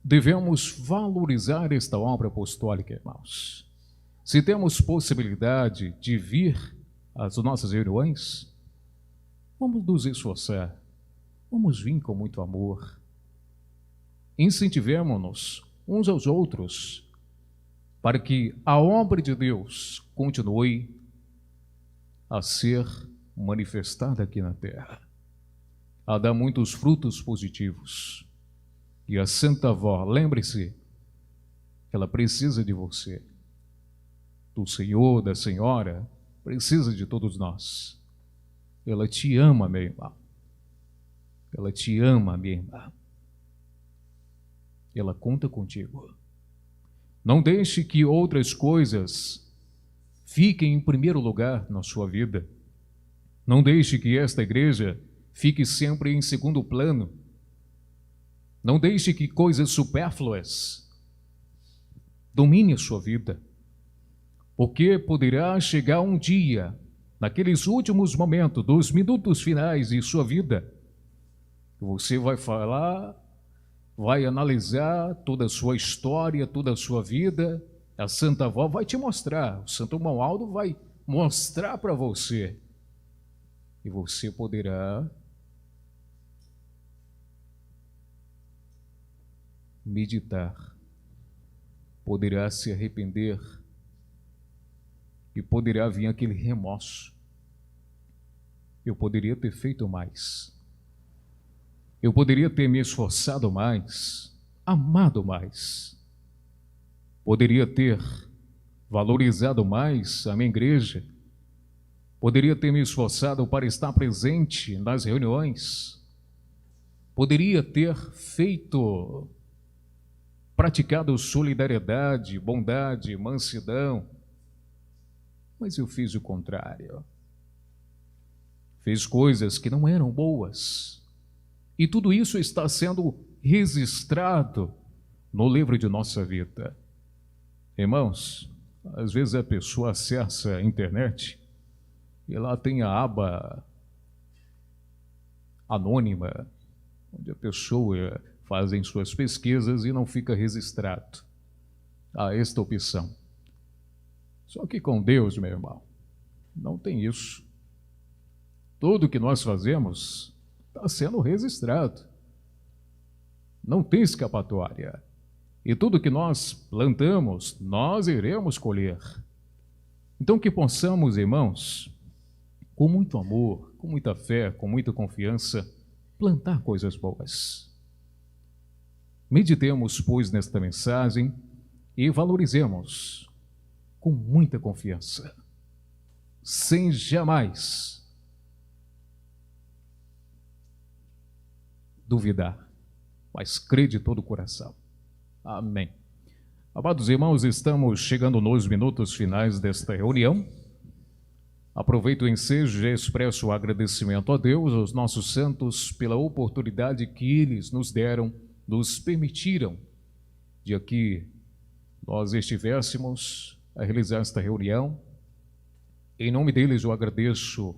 devemos valorizar esta obra apostólica, irmãos. Se temos possibilidade de vir às nossas reuniões, vamos nos esforçar, vamos vir com muito amor. Incentivemo-nos uns aos outros, para que a obra de Deus continue a ser manifestada aqui na terra, a dar muitos frutos positivos. E a Santa Avó, lembre-se, ela precisa de você, do Senhor, da Senhora, precisa de todos nós. Ela te ama, meu irmão. Ela te ama, minha irmã. Ela conta contigo. Não deixe que outras coisas fiquem em primeiro lugar na sua vida. Não deixe que esta igreja fique sempre em segundo plano. Não deixe que coisas supérfluas dominem a sua vida. Porque poderá chegar um dia, naqueles últimos momentos, dos minutos finais de sua vida, que você vai falar, vai analisar toda a sua história, toda a sua vida. A Santa Avó vai te mostrar, o Santo Romualdo vai mostrar para você. E você poderá meditar, poderá se arrepender e poderá vir aquele remorso. Eu poderia ter feito mais. Eu poderia ter me esforçado mais, amado mais. Poderia ter valorizado mais a minha igreja. Poderia ter me esforçado para estar presente nas reuniões. Poderia ter praticado solidariedade, bondade, mansidão. Mas eu fiz o contrário. Fiz coisas que não eram boas. E tudo isso está sendo registrado no livro de nossa vida. Irmãos, às vezes a pessoa acessa a internet e lá tem a aba anônima, onde a pessoa fazem suas pesquisas e não fica registrado. Há esta opção. Só que com Deus, meu irmão, não tem isso. Tudo que nós fazemos está sendo registrado. Não tem escapatória. E tudo que nós plantamos, nós iremos colher. Então que possamos, irmãos, com muito amor, com muita fé, com muita confiança, plantar coisas boas. Meditemos, pois, nesta mensagem e valorizemos com muita confiança, sem jamais duvidar, mas crê de todo o coração. Amém. Amados irmãos, estamos chegando nos minutos finais desta reunião. Aproveito o ensejo e expresso o agradecimento a Deus, aos nossos santos, pela oportunidade que eles nos deram, nos permitiram de aqui nós estivéssemos a realizar esta reunião. Em nome deles eu agradeço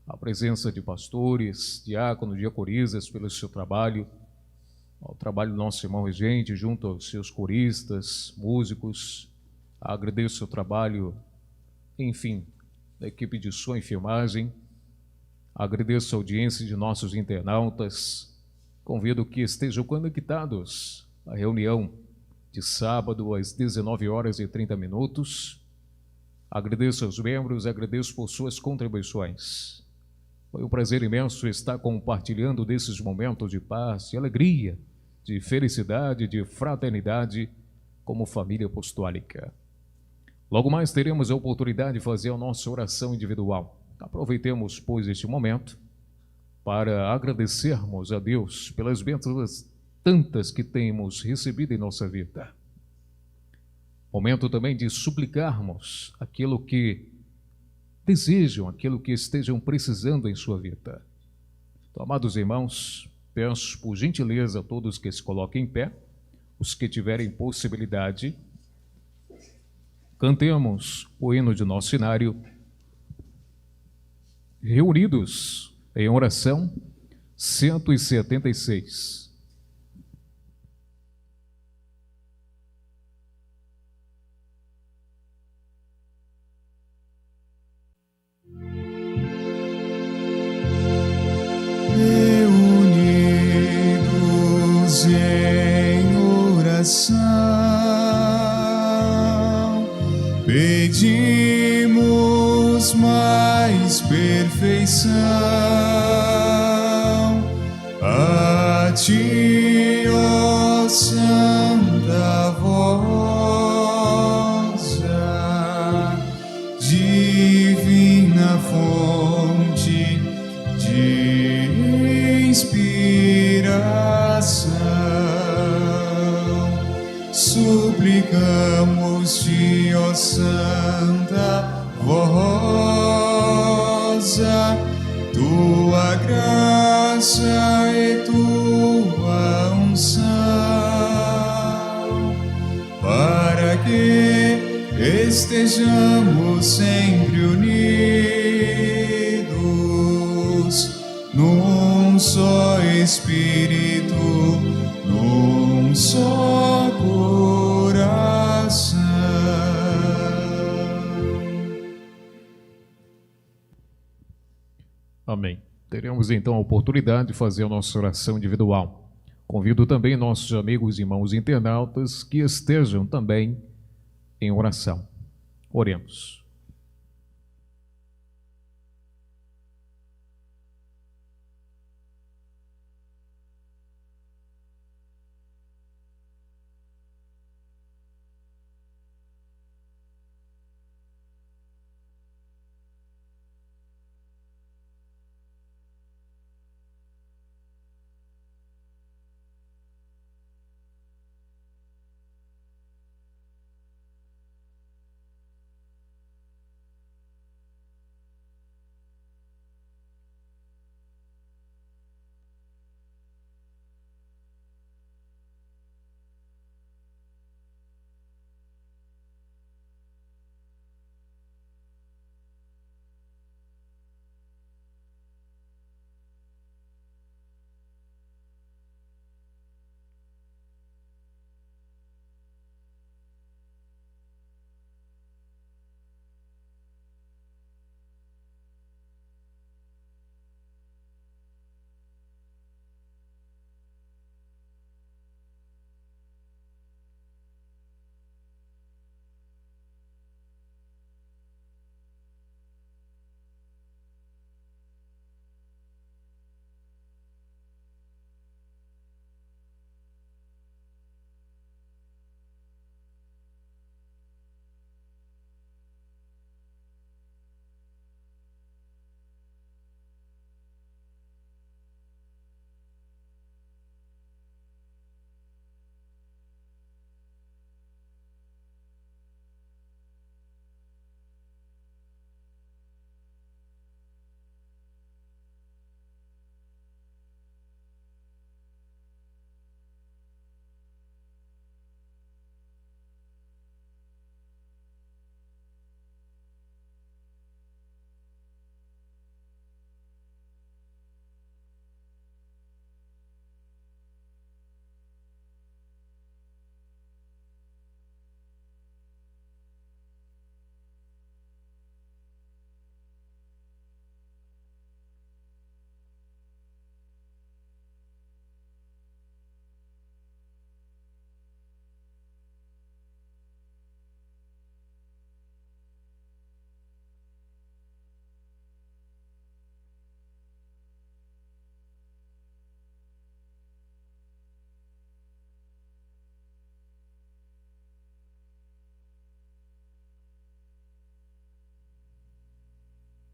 a presença de pastores, diáconos, diaconisas pelo seu trabalho, ao trabalho do nosso irmão regente, junto aos seus coristas, músicos. Agradeço o trabalho, enfim, da equipe de som e filmagem. Agradeço a audiência de nossos internautas. Convido que estejam conectados à reunião de sábado às 19 horas e 30 minutos. Agradeço aos membros, agradeço por suas contribuições. Foi um prazer imenso estar compartilhando desses momentos de paz, de alegria, de felicidade, de fraternidade como família apostólica. Logo mais teremos a oportunidade de fazer a nossa oração individual. Aproveitemos, pois, este momento para agradecermos a Deus pelas bênçãos tantas que temos recebido em nossa vida. Momento também de suplicarmos aquilo que desejam, aquilo que estejam precisando em sua vida. Então, amados irmãos, peço por gentileza a todos que se coloquem em pé, os que tiverem possibilidade, cantemos o hino de nosso cenário, reunidos em oração 176. Reunidos em oração, pedimos mais perfeição a Ti, ó Santa Vosa, divina fonte de inspiração. Suplicamos-te, ó Santa Vosa, tua graça e tua unção, para que estejamos sempre unidos num só Espírito, num só coração. Amém. Teremos então a oportunidade de fazer a nossa oração individual. Convido também nossos amigos e irmãos internautas que estejam também em oração. Oremos.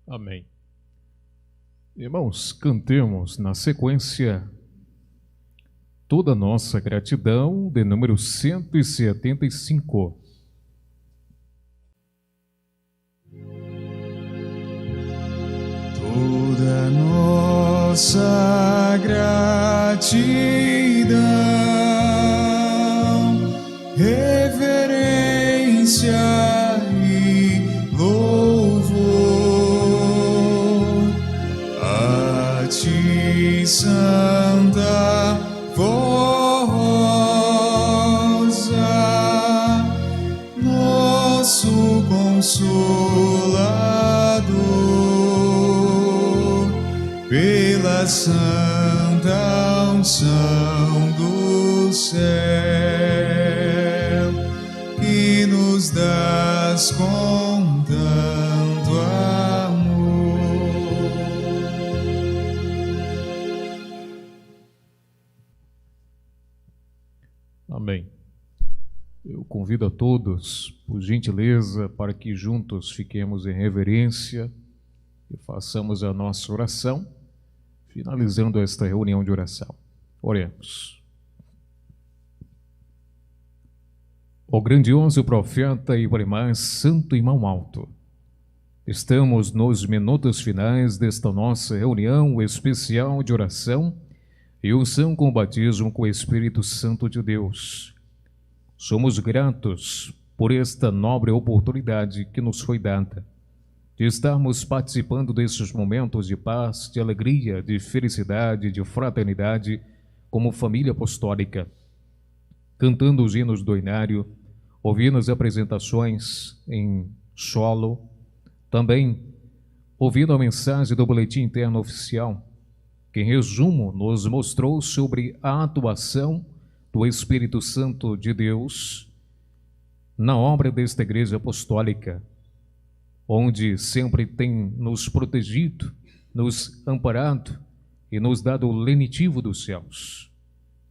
Amém. Irmãos, cantemos na sequência Toda Nossa Gratidão, de número 175. Toda nossa gratidão, reverência e louvor a ti, Santa Formosa, nosso Consolador, pela santa unção do céu, que nos dás com tanto amor. Amém. Eu convido a todos, por gentileza, para que juntos fiquemos em reverência e façamos a nossa oração, finalizando esta reunião de oração. Oremos. Ó grandioso profeta e primaz santo irmão alto, estamos nos minutos finais desta nossa reunião especial de oração e unção com o batismo com o Espírito Santo de Deus. Somos gratos por esta nobre oportunidade que nos foi dada, de estarmos participando desses momentos de paz, de alegria, de felicidade, de fraternidade, como família apostólica, cantando os hinos do Inário, ouvindo as apresentações em solo, também ouvindo a mensagem do Boletim Interno Oficial, que em resumo nos mostrou sobre a atuação do Espírito Santo de Deus na obra desta Igreja Apostólica, onde sempre tem nos protegido, nos amparado e nos dado o lenitivo dos céus.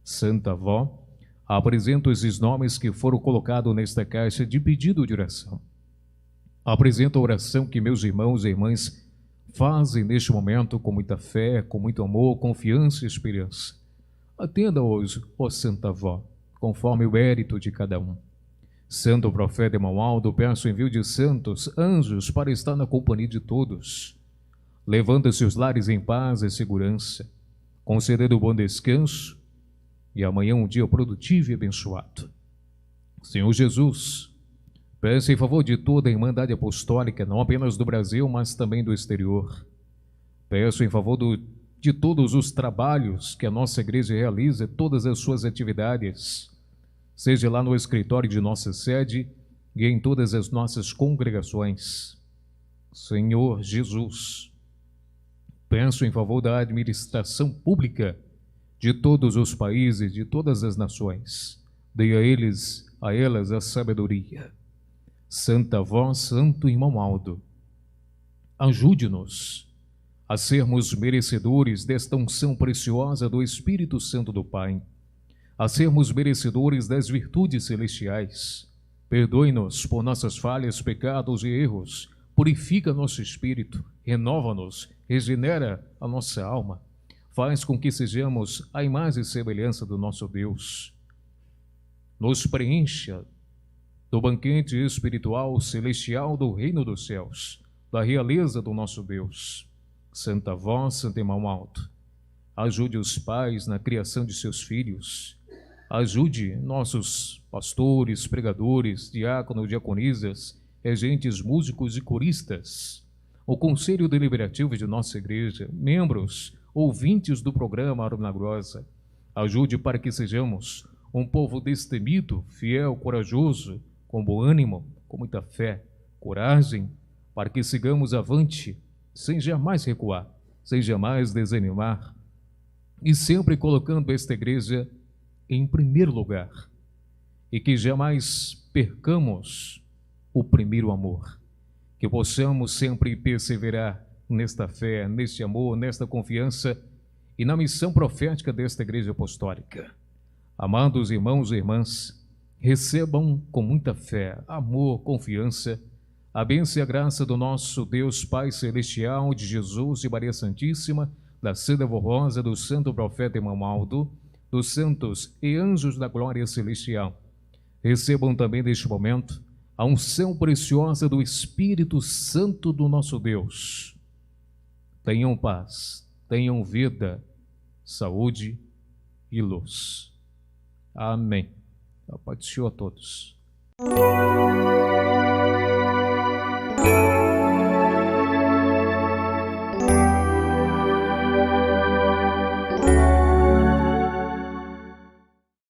Santa Avó, apresento esses nomes que foram colocados nesta caixa de pedido de oração. Apresento a oração que meus irmãos e irmãs fazem neste momento com muita fé, com muito amor, confiança e esperança. Atenda-os, ó Santa Avó, conforme o mérito de cada um. Santo profeta Emaldo, peço o envio de santos anjos para estar na companhia de todos. Levanta seus lares em paz e segurança, concedendo bom descanso e amanhã um dia produtivo e abençoado. Senhor Jesus, peço em favor de toda a Irmandade Apostólica, não apenas do Brasil, mas também do exterior. Peço em favor de todos os trabalhos que a nossa igreja realiza, todas as suas atividades, seja lá no escritório de nossa sede e em todas as nossas congregações. Senhor Jesus, peço em favor da administração pública de todos os países, de todas as nações. Dê a elas a sabedoria. Santa Avó, Santo Irmão Aldo, ajude-nos a sermos merecedores desta unção preciosa do Espírito Santo do Pai, a sermos merecedores das virtudes celestiais. Perdoe-nos por nossas falhas, pecados e erros, purifica nosso espírito, renova-nos, regenera a nossa alma, faz com que sejamos a imagem e semelhança do nosso Deus. Nos preencha do banquete espiritual celestial do reino dos céus, da realeza do nosso Deus. Santa Avó, Santo Irmão Alto, ajude os pais na criação de seus filhos, ajude nossos pastores, pregadores, diáconos, diaconisas, regentes, músicos e coristas, o Conselho Deliberativo de nossa igreja, membros, ouvintes do programa Árvore Milagrosa. Ajude para que sejamos um povo destemido, fiel, corajoso, com bom ânimo, com muita fé, coragem, para que sigamos avante, sem jamais recuar, sem jamais desanimar, e sempre colocando esta igreja em primeiro lugar, e que jamais percamos o primeiro amor, que possamos sempre perseverar nesta fé, neste amor, nesta confiança e na missão profética desta Igreja Apostólica. Amados irmãos e irmãs, recebam com muita fé, amor, confiança a bênção e a graça do nosso Deus Pai Celestial, de Jesus e Maria Santíssima, da Seda Rosa, do Santo Profeta Imamaldo, dos santos e anjos da glória celestial. Recebam também neste momento a unção preciosa do Espírito Santo do nosso Deus. Tenham paz, tenham vida, saúde e luz. Amém. A paz do Senhor a todos.